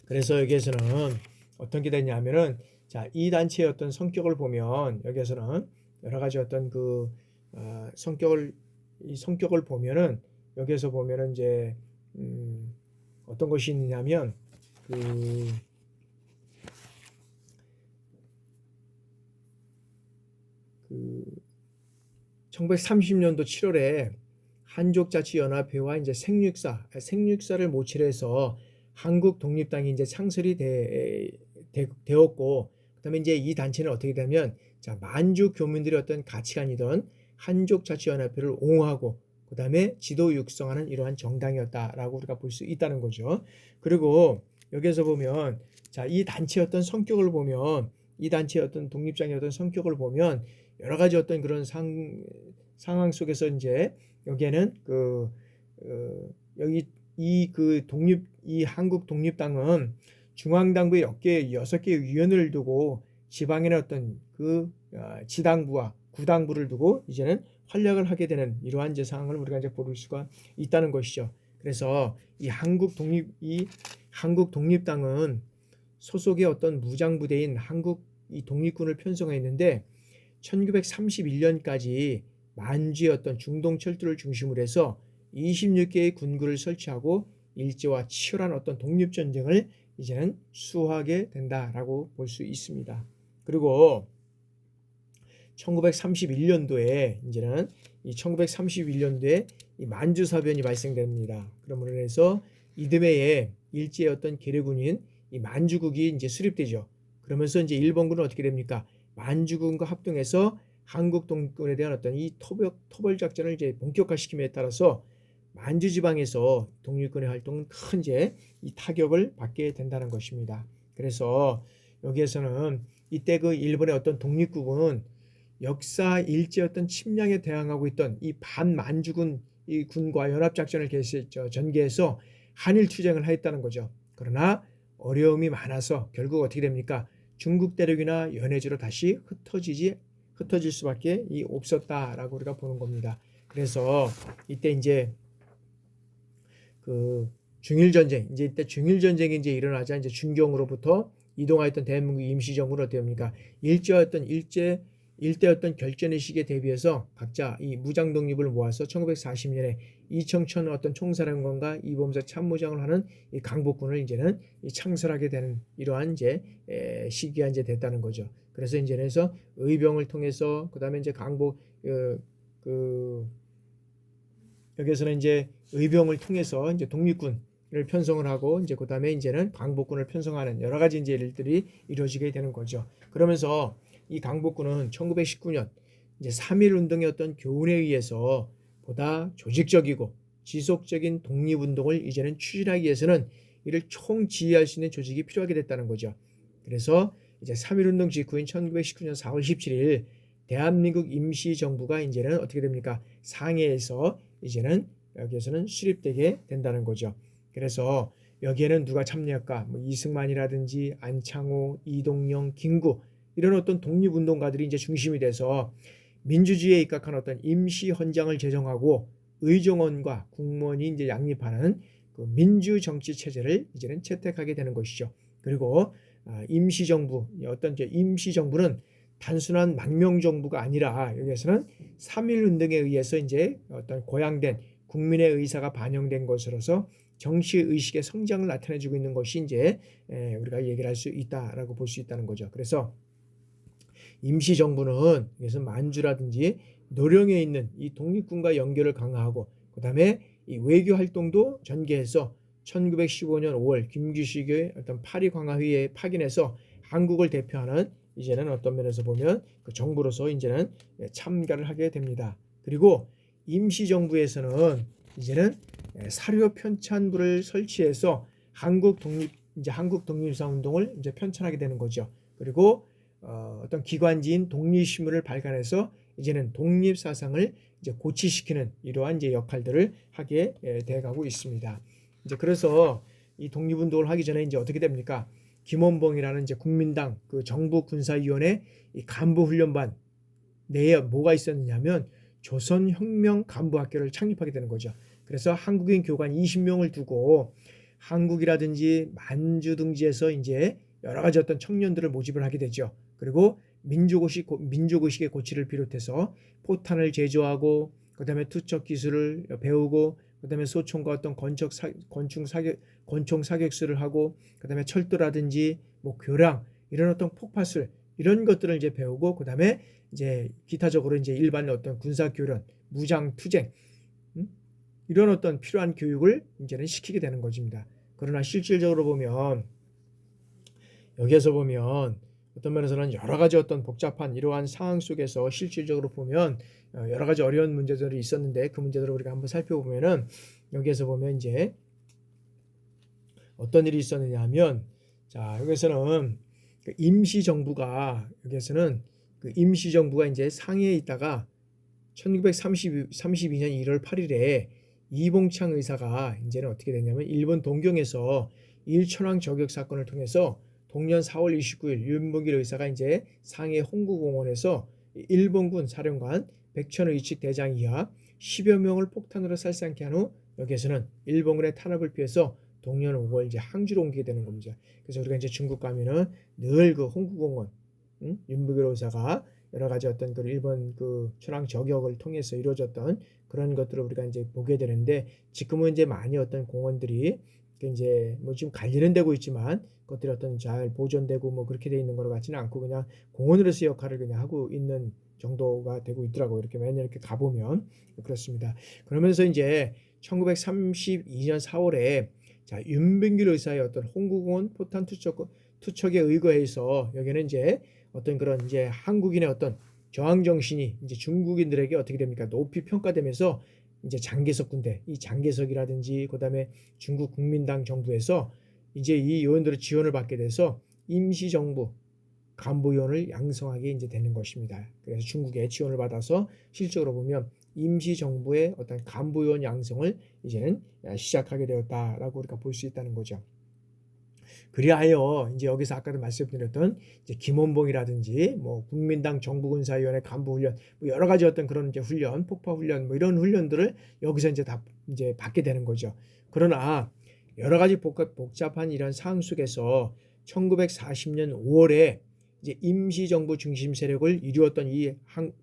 그래서 여기에서는 어떤 게 되냐면은 자, 이 단체의 어떤 성격을 보면 여기에서는 여러 가지 어떤 그 성격을 보면은 여기에서 보면은 이제 어떤 것이 있냐면 그 1930년도 7월에 한족자치연합회와 이제 생육사를 모치로 해서 한국 독립당이 이제 창설이 되었고, 그다음에 이제 이 단체는 어떻게 되면 자, 만주 교민들의 어떤 가치관이던 한족자치연합회를 옹호하고 그다음에 지도 육성하는 이러한 정당이었다라고 우리가 볼 수 있다는 거죠. 그리고 여기에서 보면 자, 이 단체의 어떤 성격을 보면 이 단체의 어떤 독립장의 어떤 성격을 보면 여러 가지 어떤 그런 상황 속에서 이제 여기에는 여기 이 한국 독립당은 중앙당부의 6개 위원을 두고 지방에는 어떤 지당부와 구당부를 두고 이제는 활약을 하게 되는 이러한 이제 상황을 우리가 이제 볼 수가 있다는 것이죠. 그래서 이 한국 독립당은 소속의 어떤 무장부대인 한국 이 독립군을 편성했는데 1931년까지 만주의 어떤 중동 철도를 중심으로 해서 26개의 군구를 설치하고 일제와 치열한 어떤 독립전쟁을 이제는 수호하게 된다라고 볼 수 있습니다. 그리고 1931년도에 이제는 이 1931년도에 이 만주사변이 발생됩니다. 그러므로 해서 이듬해에 일제의 어떤 계류군인 이 만주국이 이제 수립되죠. 그러면서 이제 일본군은 어떻게 됩니까? 만주군과 합동해서 한국 독립군에 대한 어떤 이 토벌 작전을 이제 본격화시킴에 따라서 만주 지방에서 독립군의 활동은 큰 이제 이 타격을 받게 된다는 것입니다. 그래서 여기에서는 이때 그 일본의 어떤 독립국은 역사 일제 어떤 침략에 대항하고 있던 이 반만주군 이 군과 연합작전을 전개해서 한일 투쟁을 하였다는 거죠. 그러나 어려움이 많아서 결국 어떻게 됩니까? 중국 대륙이나 연해지로 다시 흩어질 수밖에 없었다라고 우리가 보는 겁니다. 그래서 이때 이제 중일 전쟁 이때 중일 전쟁이 이제 일어나자 이제 중경으로부터 이동하였던 대한민국 임시정부는 어떻게 합니까? 일대 어떤 결전의 시기에 대비해서 각자 이 무장 독립을 모아서 1940년에 이청천 어떤 총사령관과 이범석 참모장을 하는 이 강복군을 이제는 창설하게 되는 이러한 이제 시기가 이제 됐다는 거죠. 그래서 이제는 의병을 통해서 그다음에 이제 여기서는 이제 의병을 통해서 이제 독립군을 편성을 하고 이제 그다음에 이제는 강복군을 편성하는 여러 가지 이제 일들이 이루어지게 되는 거죠. 그러면서 이 강복군은 1919년 이제 3.1 운동의 어떤 교훈에 의해서 보다 조직적이고 지속적인 독립운동을 이제는 추진하기 위해서는 이를 총지휘할 수 있는 조직이 필요하게 됐다는 거죠. 그래서 이제 3.1 운동 직후인 1919년 4월 17일 대한민국 임시정부가 이제는 어떻게 됩니까? 상해에서 이제는 여기에서는 수립되게 된다는 거죠. 그래서 여기에는 누가 참여할까? 이승만이라든지 안창호, 이동영, 김구 이런 어떤 독립운동가들이 이제 중심이 돼서 민주주의에 입각한 어떤 임시헌장을 제정하고 의정원과 국무원이 이제 양립하는 그 민주 정치 체제를 이제는 채택하게 되는 것이죠. 그리고 임시정부, 어떤 이제 임시정부는 단순한 망명정부가 아니라 여기에서는 3.1운동에 의해서 이제 어떤 고양된 국민의 의사가 반영된 것으로서 정치 의식의 성장을 나타내주고 있는 것이 이제 우리가 얘기를 할 수 있다라고 볼 수 있다는 거죠. 그래서 임시정부는 그래서 만주라든지 노령에 있는 이 독립군과 연결을 강화하고 그다음에 이 외교 활동도 전개해서 1915년 5월 김규식의 어떤 파리 광화회의에 파견해서 한국을 대표하는 이제는 어떤 면에서 보면 그 정부로서 이제는 참가를 하게 됩니다. 그리고 임시정부에서는 이제는 사료 편찬부를 설치해서 한국 독립사 운동을 이제 편찬하게 되는 거죠. 그리고 어떤 기관지인 독립신문을 발간해서 이제는 독립 사상을 이제 고취시키는 이러한 이제 역할들을 하게 돼가고 있습니다. 이제 그래서 이 독립운동을 하기 전에 이제 어떻게 됩니까? 김원봉이라는 이제 국민당 그 정부 군사위원회 이 간부훈련반 내에 뭐가 있었느냐면 조선혁명 간부학교를 창립하게 되는 거죠. 그래서 한국인 교관 20명을 두고 한국이라든지 만주 등지에서 이제 여러 가지 어떤 청년들을 모집을 하게 되죠. 그리고 민족의식의 고취를 비롯해서 포탄을 제조하고 그다음에 투척 기술을 배우고 그다음에 소총과 어떤 권총 사격수를 하고 그다음에 철도라든지 뭐 교량 이런 어떤 폭파술 이런 것들을 이제 배우고 그다음에 이제 기타적으로 이제 일반 어떤 군사 교련, 무장 투쟁 이런 어떤 필요한 교육을 이제는 시키게 되는 것입니다. 그러나 실질적으로 보면 여기에서 보면 어떤 면에서는 여러 가지 어떤 복잡한 이러한 상황 속에서 실질적으로 보면 여러 가지 어려운 문제들이 있었는데 그 문제들을 우리가 한번 살펴보면은 여기에서 보면 이제 어떤 일이 있었느냐 하면 자 여기서는 그 임시정부가 이제 상해에 있다가 1932년 1월 8일에 이봉창 의사가 이제는 어떻게 됐냐면 일본 동경에서 일천황 저격 사건을 통해서 동년 4월 29일 윤봉길 의사가 이제 상해 홍구공원에서 일본군 사령관 백천의칙 대장 이하 10여 명을 폭탄으로 살상케 한 후 여기에서는 일본군의 탄압을 피해서 동년 5월 이제 항주로 옮기게 되는 겁니다. 그래서 우리가 이제 중국 가면은 늘 그 홍구공원 윤봉길 의사가 여러 가지 어떤 그 일본 그 천황 저격을 통해서 이루어졌던 그런 것들을 우리가 이제 보게 되는데 지금은 이제 많이 어떤 공원들이 이제 뭐 지금 관리는 되고 있지만 그것들이 어떤 잘 보존되고 뭐 그렇게 돼 있는 것 같지는 않고 그냥 공원으로서 역할을 그냥 하고 있는 정도가 되고 있더라고요. 이렇게 매년 이렇게 가보면 그렇습니다. 그러면서 이제 1932년 4월에 자 윤봉길 의사의 어떤 홍구공원 포탄 투척에 의거해서 여기는 이제 어떤 그런 이제 한국인의 어떤 저항 정신이 이제 중국인들에게 어떻게 됩니까? 높이 평가되면서 이제 장개석 군대, 이 장개석이라든지 그다음에 중국 국민당 정부에서 이제 이 요원들의 지원을 받게 돼서 임시정부 간부위원을 양성하게 이제 되는 것입니다. 그래서 중국의 지원을 받아서 실적으로 보면 임시정부의 어떤 간부위원 양성을 이제는 시작하게 되었다라고 우리가 볼 수 있다는 거죠. 그리하여 이제 여기서 아까도 말씀드렸던 이제 김원봉이라든지 뭐 국민당 정부군사위원회 간부훈련 뭐 여러 가지 어떤 그런 이제 훈련, 폭파훈련 뭐 이런 훈련들을 여기서 이제 다 이제 받게 되는 거죠. 그러나 여러 가지 복잡한 이런 상황 속에서 1940년 5월에 이제 임시정부 중심 세력을 이루었던 이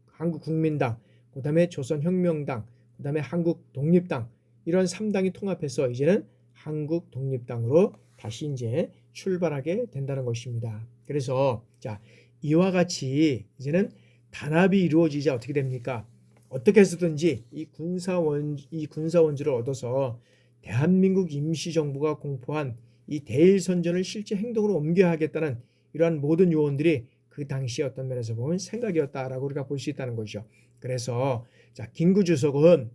한국국민당, 그다음에 조선혁명당, 그다음에 한국독립당 이런 3당이 통합해서 이제는 한국독립당으로 다시 이제 출발하게 된다는 것입니다. 그래서 자 이와 같이 이제는 단합이 이루어지자 어떻게 됩니까? 어떻게 해서든지 이 군사원주를 얻어서 대한민국 임시정부가 공포한 이 대일선전을 실제 행동으로 옮겨야 하겠다는 이러한 모든 요원들이 그 당시 어떤 면에서 보면 생각이었다라고 우리가 볼 수 있다는 거죠. 그래서 자 김구 주석은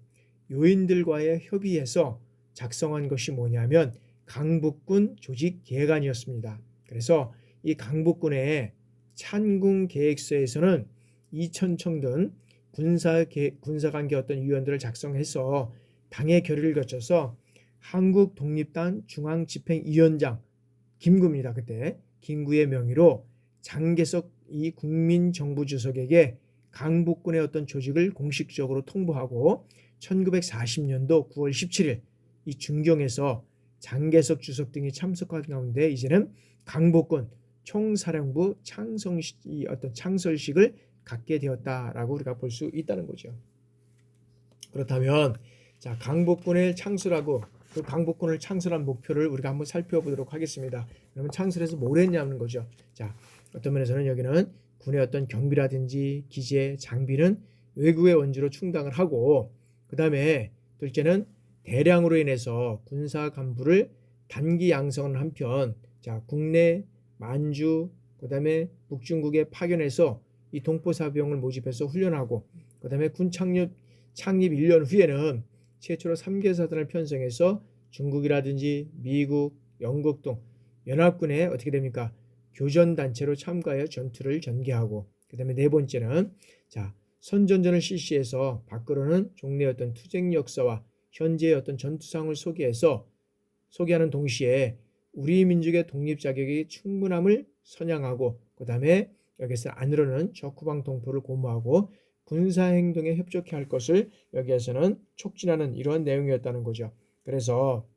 요인들과의 협의해서 작성한 것이 뭐냐면 강북군 조직 계획안이었습니다. 그래서 이 강북군의 찬군 계획서에서는 이천청 등 군사관계 어떤 위원들을 작성해서 당의 결의를 거쳐서 한국독립당 중앙집행위원장 김구입니다. 그때 김구의 명의로 장개석 이 국민정부주석에게 강복군의 어떤 조직을 공식적으로 통보하고 1940년도 9월 17일 이 중경에서 장개석 주석 등이 참석한 가운데 이제는 강복군 총사령부 창설식을 갖게 되었다라고 우리가 볼 수 있다는 거죠. 그렇다면 자, 강복군을 창설하고 그 강복군을 창설한 목표를 우리가 한번 살펴보도록 하겠습니다. 그러면 창설해서 뭘 했냐는 거죠. 자, 어떤 면에서는 여기는 군의 어떤 경비라든지 기재, 장비는 외국의 원주로 충당을 하고, 그 다음에 둘째는 대량으로 인해서 군사 간부를 단기 양성을 한편, 자, 국내 만주, 그 다음에 북중국에 파견해서 이 동포사병을 모집해서 훈련하고, 그 다음에 군 창립 1년 후에는 최초로 3개 사단을 편성해서 중국이라든지 미국, 영국 등 연합군에 어떻게 됩니까? 교전단체로 참가하여 전투를 전개하고, 그 다음에 네 번째는 자, 선전전을 실시해서 밖으로는 종래의 어떤 투쟁 역사와 현재의 어떤 전투상을 소개하는 동시에 우리 민족의 독립 자격이 충분함을 선양하고, 그 다음에 여기서 안으로는 적후방 동포를 고무하고 군사행동에 협조케 할 것을 여기에서는 촉진하는 이러한 내용이었다는 거죠. 그래서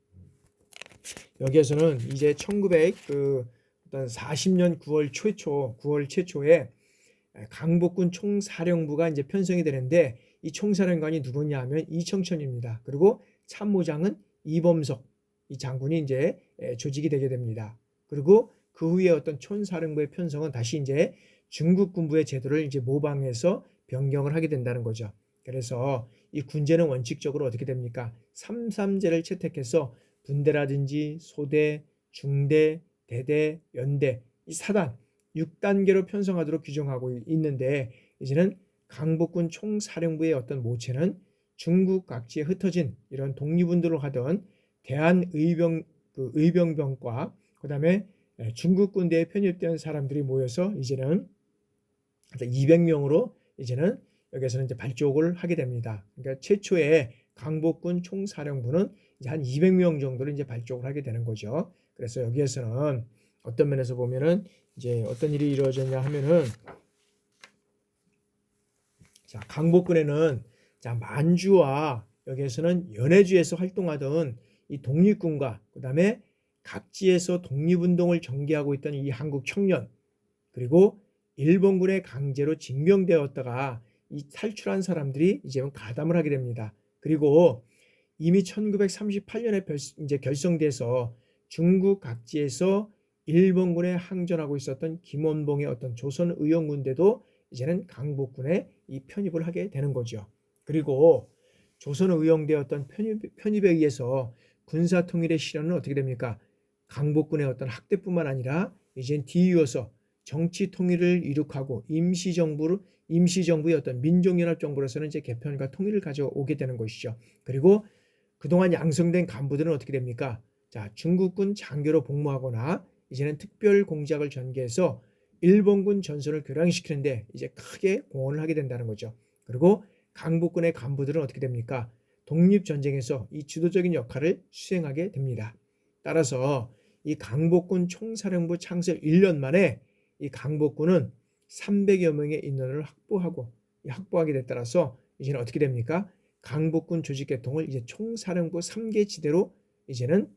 여기에서는 이제 1940년 9월 최초에 강복군 총사령부가 이제 편성이 되는데, 이 총사령관이 누구냐 하면 이청천입니다. 그리고 참모장은 이범석 이 장군이 이제 조직이 되게 됩니다. 그리고 그 후에 어떤 총사령부의 편성은 다시 이제 중국 군부의 제도를 이제 모방해서 변경을 하게 된다는 거죠. 그래서 이 군제는 원칙적으로 어떻게 됩니까? 3.3제를 채택해서 분대라든지 소대, 중대, 대대, 연대 이 4단 6단계로 편성하도록 규정하고 있는데, 이제는 강복군 총사령부의 어떤 모체는 중국 각지에 흩어진 이런 독립운동을 하던 의병병과 그 다음에 중국 군대에 편입된 사람들이 모여서 이제는 200명으로 이제는 여기서는 이제 발족을 하게 됩니다. 그러니까 최초의 강복군 총사령부는 이제 한 200명 정도로 이제 발족을 하게 되는 거죠. 그래서 여기에서는 어떤 면에서 보면은 이제 어떤 일이 이루어졌냐 하면은, 자, 강복군에는 자, 만주와 여기에서는 연해주에서 활동하던 이 독립군과 그 다음에 각지에서 독립운동을 전개하고 있던 이 한국 청년, 그리고 일본군의 강제로 징병되었다가 이 탈출한 사람들이 이제 가담을 하게 됩니다. 그리고 이미 1938년에 이제 결성돼서 중국 각지에서 일본군에 항전하고 있었던 김원봉의 어떤 조선 의용군대도 이제는 강복군에 이 편입을 하게 되는 거죠. 그리고 조선 의용되었던 편입에 의해서 군사 통일의 실현은 어떻게 됩니까? 강복군의 어떤 학대뿐만 아니라 이젠 뒤이어서 정치 통일을 이룩하고 임시정부의 어떤 민족연합정부로서는 이제 개편과 통일을 가져오게 되는 것이죠. 그리고 그동안 양성된 간부들은 어떻게 됩니까? 자, 중국군 장교로 복무하거나 이제는 특별 공작을 전개해서 일본군 전선을 교량시키는데 이제 크게 공헌을 하게 된다는 거죠. 그리고 강복군의 간부들은 어떻게 됩니까? 독립전쟁에서 이 주도적인 역할을 수행하게 됩니다. 따라서 이 강복군 총사령부 창설 1년 만에 이 강복군은 300여 명의 인원을 확보하게 돼 따라서 이제는 어떻게 됩니까? 강복군 조직 계통을 이제 총사령부 3개 지대로 이제는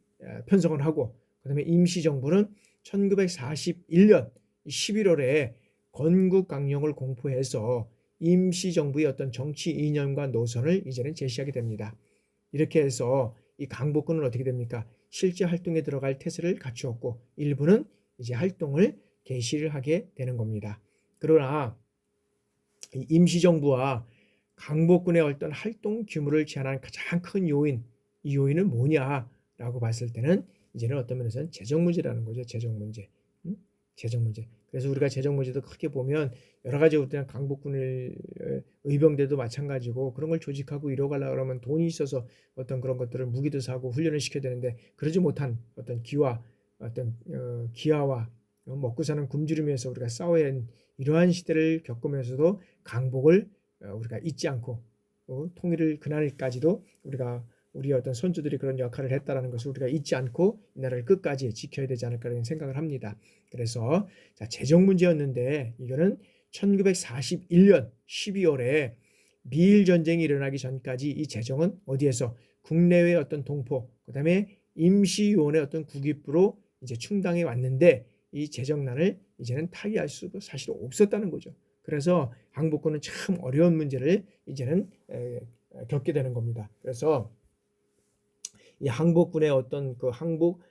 편성을 하고, 그다음에 임시정부는 1941년 11월에 건국강령을 공포해서 임시정부의 어떤 정치 이념과 노선을 이제는 제시하게 됩니다. 이렇게 해서 이 강복군은 어떻게 됩니까? 실제 활동에 들어갈 태세를 갖추었고, 일부는 이제 활동을 개시를 하게 되는 겁니다. 그러나 이 임시정부와 강복군의 어떤 활동 규모를 제한한 가장 큰 요인, 이 요인은 뭐냐라고 봤을 때는 이제는 어떤 면에서는 재정 문제라는 거죠. 재정 문제. 재정 문제. 그래서 우리가 재정 문제도 크게 보면 여러 가지 그냥 강복군의 의병대도 마찬가지고, 그런 걸 조직하고 이뤄가려고 그러면 돈이 있어서 어떤 그런 것들을 무기도 사고 훈련을 시켜야 되는데, 그러지 못한 어떤 기아와 먹고 사는 굶주림에서 우리가 싸워야 하는 이러한 시대를 겪으면서도 강복을 우리가 잊지 않고 통일을 그날까지도 우리 어떤 선조들이 그런 역할을 했다라는 것을 우리가 잊지 않고 이 나라를 끝까지 지켜야 되지 않을까라는 생각을 합니다. 그래서 자, 재정 문제였는데 이거는 1941년 12월에 미일 전쟁이 일어나기 전까지 이 재정은 어디에서 국내외 어떤 동포, 그다음에 임시요원의 어떤 국익부로 이제 충당해 왔는데 이 재정난을 이제는 타개할 수도 사실 없었다는 거죠. 그래서 항복군은 참 어려운 문제를 이제는 겪게 되는 겁니다. 그래서 이 항복군의 어떤 그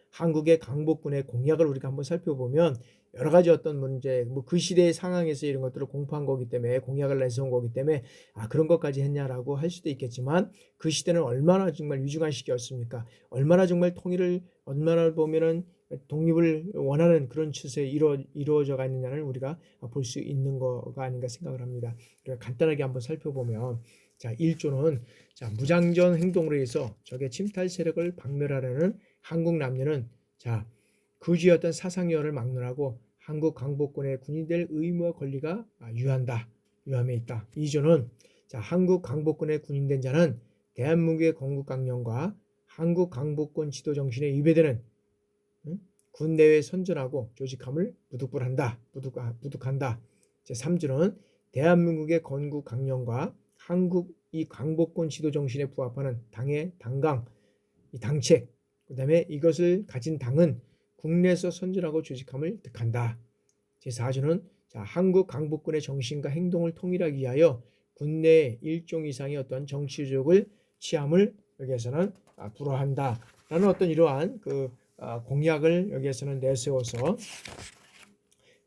한국의 강복군의 공약을 우리가 한번 살펴보면 여러 가지 어떤 문제, 뭐 그 시대의 상황에서 이런 것들을 공포한 거기 때문에 공약을 내세운 거기 때문에 그런 것까지 했냐라고 할 수도 있겠지만 그 시대는 얼마나 정말 위중한 시기였습니까? 얼마나 정말 통일을 얼마나 보면은 독립을 원하는 그런 추세에 이루어져가 있느냐를 우리가 볼 수 있는 거가 아닌가 생각을 합니다. 그러니까 간단하게 한번 살펴보면 자, 1조는 자, 무장전 행동으로 해서 적의 침탈 세력을 박멸하려는 한국 남녀는 자, 그주의 어떤 사상여를 막론하고 한국 강복군의 군이 될 의무와 권리가 유함에 있다. 2조는 자, 한국 강복군의 군인된 자는 대한민국의 건국강령과 한국 강복군 지도 정신에 위배되는 군 내에 선전하고 조직함을 부득한다. 제3조는 대한민국의 건국강령과 한국 이 강복군 지도 정신에 부합하는 당의 당강, 이 당책, 그 다음에 이것을 가진 당은 국내에서 선전하고 조직함을 득한다. 제4조는 한국 강복군의 정신과 행동을 통일하기 위하여 군내 일종 이상의 어떤 정치 조직을 취함을 여기에서는 불허한다. 라는 어떤 이러한 그 공약을 여기에서는 내세워서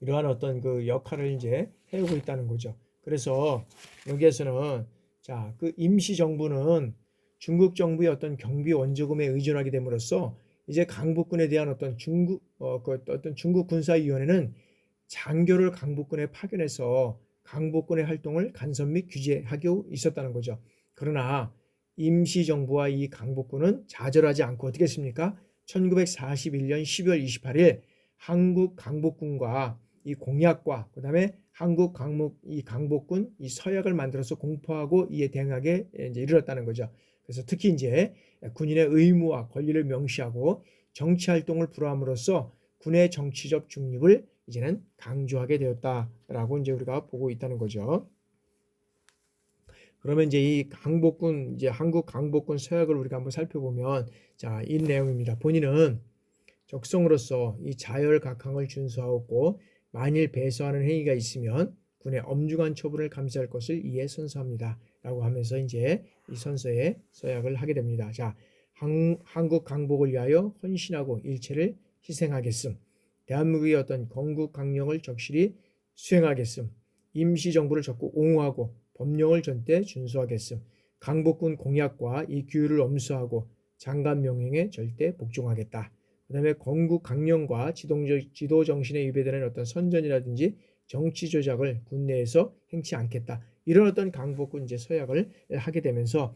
이러한 어떤 그 역할을 이제 해오고 있다는 거죠. 그래서 여기에서는 자, 그 임시정부는 중국 정부의 어떤 경비 원조금에 의존하게 됨으로써 이제 강복군에 대한 어떤 중국 군사위원회는 장교를 강복군에 파견해서 강복군의 활동을 간섭 및 규제하고 있었다는 거죠. 그러나 임시정부와 이 강복군은 좌절하지 않고 어떻게 했습니까? 1941년 12월 28일 한국 강복군과 이 공약과 그다음에 이 강복군 이 서약을 만들어서 공포하고 이에 대응하게 이제 이르렀다는 거죠. 그래서 특히 이제 군인의 의무와 권리를 명시하고 정치 활동을 불허함으로써 군의 정치적 중립을 이제는 강조하게 되었다라고 이제 우리가 보고 있다는 거죠. 그러면 이제 이 강복군 이제 한국 강복군 서약을 우리가 한번 살펴보면 자, 이 내용입니다. 본인은 적성으로서 이 자열각항을 준수하고 만일 배서하는 행위가 있으면 군의 엄중한 처분을 감수할 것을 이에 선서합니다. 라고 하면서 이제 이 선서에 서약을 하게 됩니다. 자, 한국 강복을 위하여 헌신하고 일체를 희생하겠음. 대한민국의 어떤 건국 강령을 적실히 수행하겠음. 임시정부를 적극 옹호하고 법령을 전대 준수하겠음. 강복군 공약과 이 규율을 엄수하고 장관 명령에 절대 복종하겠다. 그 다음에 건국 강령과 지도 정신에 위배되는 어떤 선전이라든지 정치 조작을 군내에서 행치 않겠다. 이런 어떤 강복군 이제 서약을 하게 되면서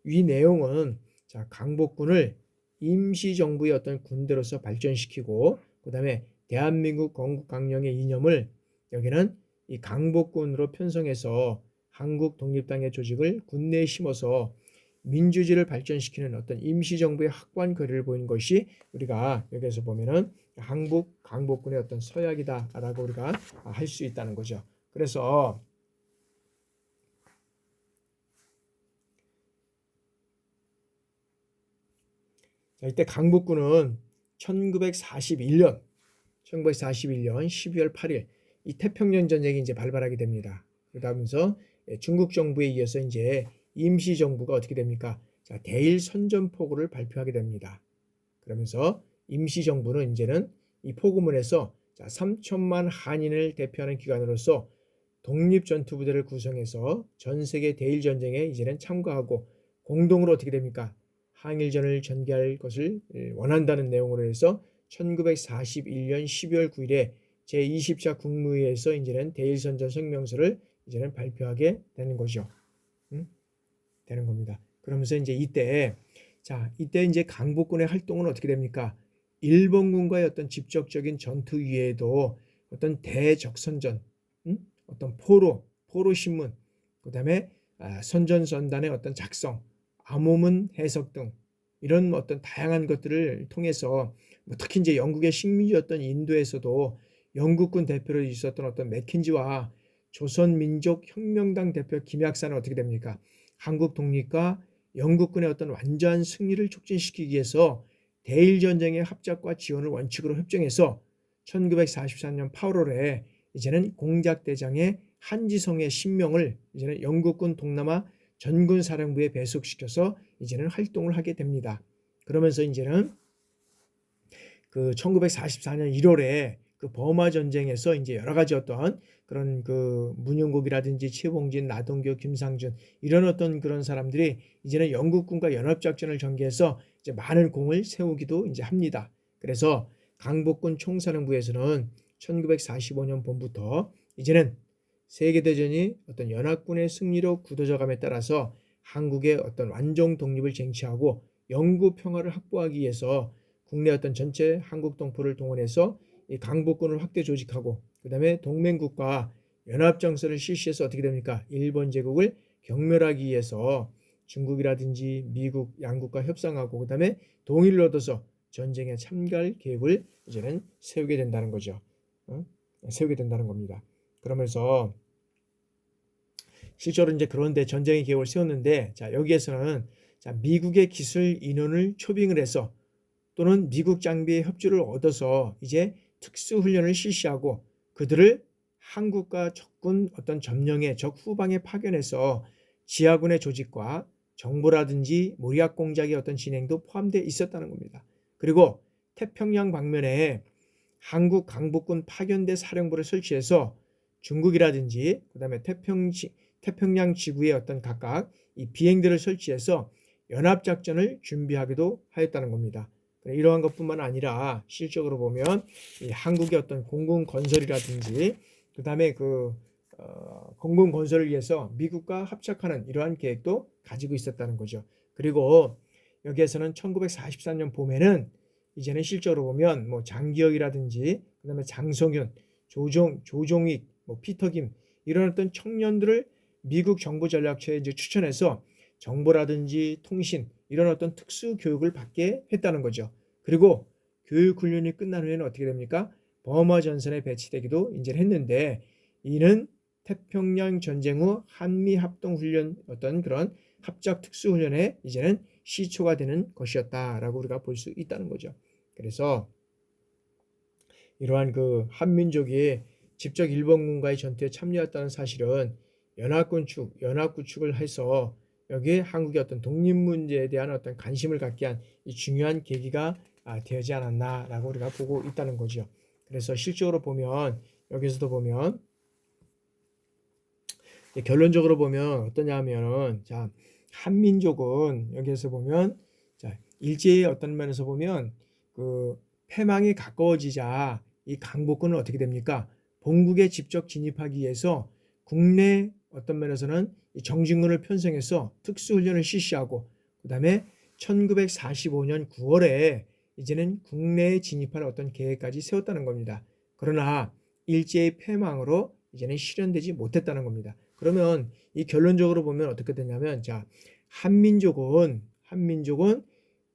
이 내용은 자, 강복군을 임시정부의 어떤 군대로서 발전시키고 그 다음에 대한민국 건국 강령의 이념을 여기는 이 강복군으로 편성해서 한국 독립당의 조직을 군내에 심어서 민주주의를 발전시키는 어떤 임시정부의 확고한 거리를 보인 것이 우리가 여기에서 보면은 한국 강복군의 어떤 서약이다라고 우리가 할 수 있다는 거죠. 그래서 자, 이때 강복군은 1941년 12월 8일 이 태평양 전쟁이 이제 발발하게 됩니다. 그러면서 중국 정부에 이어서 이제 임시정부가 어떻게 됩니까? 자, 대일 선전포고를 발표하게 됩니다. 그러면서 임시정부는 이제는 이 포고문에서 3천만 한인을 대표하는 기관으로서 독립전투부대를 구성해서 전 세계 대일전쟁에 이제는 참가하고 공동으로 어떻게 됩니까? 항일전을 전개할 것을 원한다는 내용으로 해서 1941년 12월 9일에 제20차 국무회의에서 이제는 대일선전 성명서를 이제는 발표하게 되는 거죠. 되는 겁니다. 그러면서 이제 이때 이제 강복군의 활동은 어떻게 됩니까? 일본군과의 어떤 직접적인 전투 위에도 어떤 대적선전, 어떤 포로 신문, 그다음에 선전전단의 어떤 작성, 암호문 해석 등 이런 어떤 다양한 것들을 통해서 특히 이제 영국의 식민지였던 인도에서도 영국군 대표로 있었던 어떤 맥킨지와 조선민족혁명당 대표 김약사는 어떻게 됩니까? 한국 독립과 영국군의 어떤 완전한 승리를 촉진시키기 위해서 대일전쟁의 합작과 지원을 원칙으로 협정해서 1944년 8월에 이제는 공작대장의 한지성의 신명을 이제는 영국군 동남아 전군 사령부에 배속시켜서 이제는 활동을 하게 됩니다. 그러면서 이제는 그 1944년 1월에 그 버마 전쟁에서 이제 여러 가지 어떤 그런 그 문용국이라든지 최봉진, 나동교, 김상준 이런 어떤 그런 사람들이 이제는 영국군과 연합작전을 전개해서 이제 많은 공을 세우기도 이제 합니다. 그래서 강복군 총사령부에서는 1945년 봄부터 이제는 세계대전이 어떤 연합군의 승리로 굳어져감에 따라서 한국의 어떤 완전 독립을 쟁취하고 영구 평화를 확보하기 위해서 국내 어떤 전체 한국 동포를 동원해서 이 강복군을 확대 조직하고 그다음에 동맹국과 연합정서를 실시해서 어떻게 됩니까? 일본 제국을 경멸하기 위해서 중국이라든지 미국, 양국과 협상하고 그다음에 동의를 얻어서 전쟁에 참가할 계획을 이제는 세우게 된다는 거죠. 세우게 된다는 겁니다. 그러면서 실제로 이제 그런데 전쟁의 계획을 세웠는데 자 여기에서는 자 미국의 기술 인원을 초빙을 해서 또는 미국 장비의 협조를 얻어서 이제 특수훈련을 실시하고 그들을 한국과 적군 어떤 점령의 적 후방에 파견해서 지하군의 조직과 정보라든지 모리학 공작의 어떤 진행도 포함되어 있었다는 겁니다. 그리고 태평양 방면에 한국 강복군 파견대 사령부를 설치해서 중국이라든지 그다음에 태평양 지구의 어떤 각각 이 비행들을 설치해서 연합작전을 준비하기도 하였다는 겁니다. 이러한 것뿐만 아니라 실적으로 보면 이 한국의 어떤 공군 건설이라든지 그다음에 공군 건설을 위해서 미국과 합작하는 이러한 계획도 가지고 있었다는 거죠. 그리고 여기에서는 1944년 봄에는 이제는 실적으로 보면 뭐 장기혁이라든지 그다음에 장성윤, 조종익, 뭐 피터김 이런 어떤 청년들을 미국 정보전략처에 이제 추천해서 정보라든지 통신 이런 어떤 특수 교육을 받게 했다는 거죠. 그리고 교육 훈련이 끝난 후에는 어떻게 됩니까? 버마 전선에 배치되기도 이제 했는데 이는 태평양 전쟁 후 한미 합동 훈련 어떤 그런 합작 특수 훈련에 이제는 시초가 되는 것이었다라고 우리가 볼 수 있다는 거죠. 그래서 이러한 그 한민족이 직접 일본군과의 전투에 참여했다는 사실은 연합구축을 해서 여기에 한국의 어떤 독립 문제에 대한 어떤 관심을 갖게 한 이 중요한 계기가 되지 않았나라고 우리가 보고 있다는 거죠. 그래서 실적으로 보면 여기서도 보면 결론적으로 보면 어떠냐 하면은 자 한민족은 여기에서 보면 자 일제의 어떤 면에서 보면 그 패망이 가까워지자 이 강복군은 어떻게 됩니까? 본국에 직접 진입하기 위해서 국내 어떤 면에서는 이 정진군을 편성해서 특수훈련을 실시하고 그다음에 1945년 9월에 이제는 국내에 진입할 어떤 계획까지 세웠다는 겁니다. 그러나 일제의 패망으로 이제는 실현되지 못했다는 겁니다. 그러면 이 결론적으로 보면 어떻게 되냐면 자 한민족은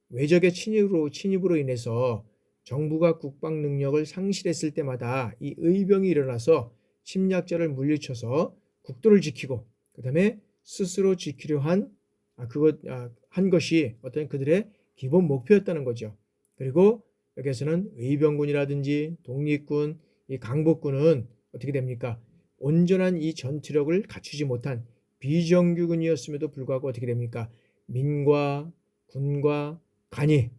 외적의 침입으로 인해서 정부가 국방 능력을 상실했을 때마다 이 의병이 일어나서 침략자를 물리쳐서 국도를 지키고 그다음에 스스로 지키려 한 것이 어떤 그들의 기본 목표였다는 거죠. 그리고 여기에서는 의병군이라든지 독립군, 이 강복군은 어떻게 됩니까? 온전한 이 전투력을 갖추지 못한 비정규군이었음에도 불구하고 어떻게 됩니까? 민과 군과 간이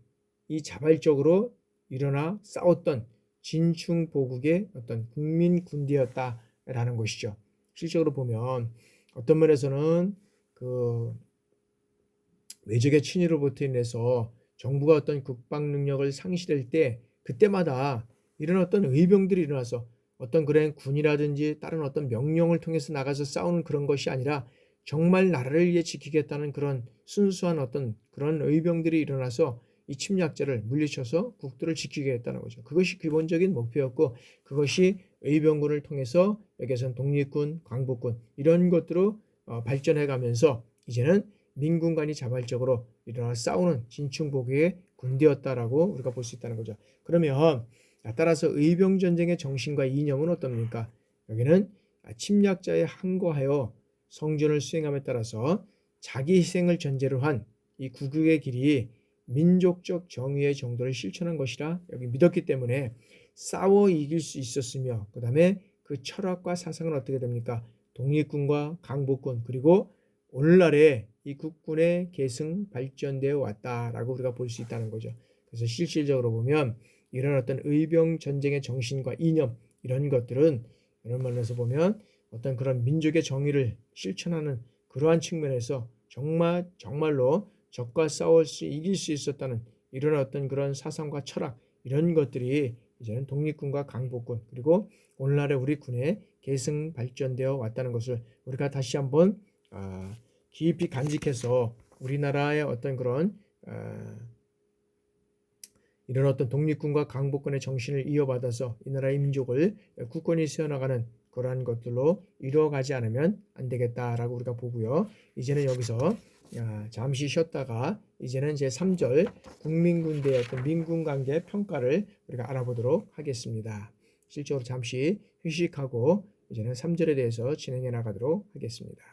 이 자발적으로 일어나 싸웠던 진충보국의 어떤 국민 군대였다라는 것이죠. 실적으로 보면 어떤 면에서는 그 외적의侵入로부터 인해서 정부가 어떤 국방 능력을 상실할 때 그때마다 이런 어떤 의병들이 일어나서 어떤 그런 군이라든지 다른 어떤 명령을 통해서 나가서 싸우는 그런 것이 아니라 정말 나라를 위해 지키겠다는 그런 순수한 어떤 그런 의병들이 일어나서 이 침략자를 물리쳐서 국도를 지키게 했다는 거죠. 그것이 기본적인 목표였고 그것이 의병군을 통해서 여기에서는 독립군, 광복군 이런 것들로 발전해 가면서 이제는 민군간이 자발적으로 일어나 싸우는 진충보국의 군대였다라고 우리가 볼 수 있다는 거죠. 그러면 따라서 의병전쟁의 정신과 이념은 어떻습니까? 여기는 침략자에 항거하여 성전을 수행함에 따라서 자기 희생을 전제로 한 이 구국의 길이 민족적 정의의 정도를 실천한 것이라 여기 믿었기 때문에 싸워 이길 수 있었으며, 그 다음에 그 철학과 사상은 어떻게 됩니까? 독립군과 강복군, 그리고 오늘날의 이 국군의 계승 발전되어 왔다라고 우리가 볼 수 있다는 거죠. 그래서 실질적으로 보면 이런 어떤 의병 전쟁의 정신과 이념, 이런 것들은 이런 면에서 보면 어떤 그런 민족의 정의를 실천하는 그러한 측면에서 정말로 적과 싸울 수 이길 수 있었다는 이런 어떤 그런 사상과 철학, 이런 것들이 이제는 독립군과 강복군, 그리고 오늘날의 우리 군의 계승 발전되어 왔다는 것을 우리가 다시 한번 깊이 간직해서 우리나라의 어떤 그런 이런 어떤 독립군과 강복군의 정신을 이어받아서 이 나라의 민족을 굳건히 세워나가는 그러한 것들로 이루어가지 않으면 안 되겠다라고 우리가 보고요. 이제는 여기서 잠시 쉬었다가 이제는 제3절 국민군대의 어떤 민군관계 평가를 우리가 알아보도록 하겠습니다. 실제로 잠시 휴식하고 이제는 3절에 대해서 진행해 나가도록 하겠습니다.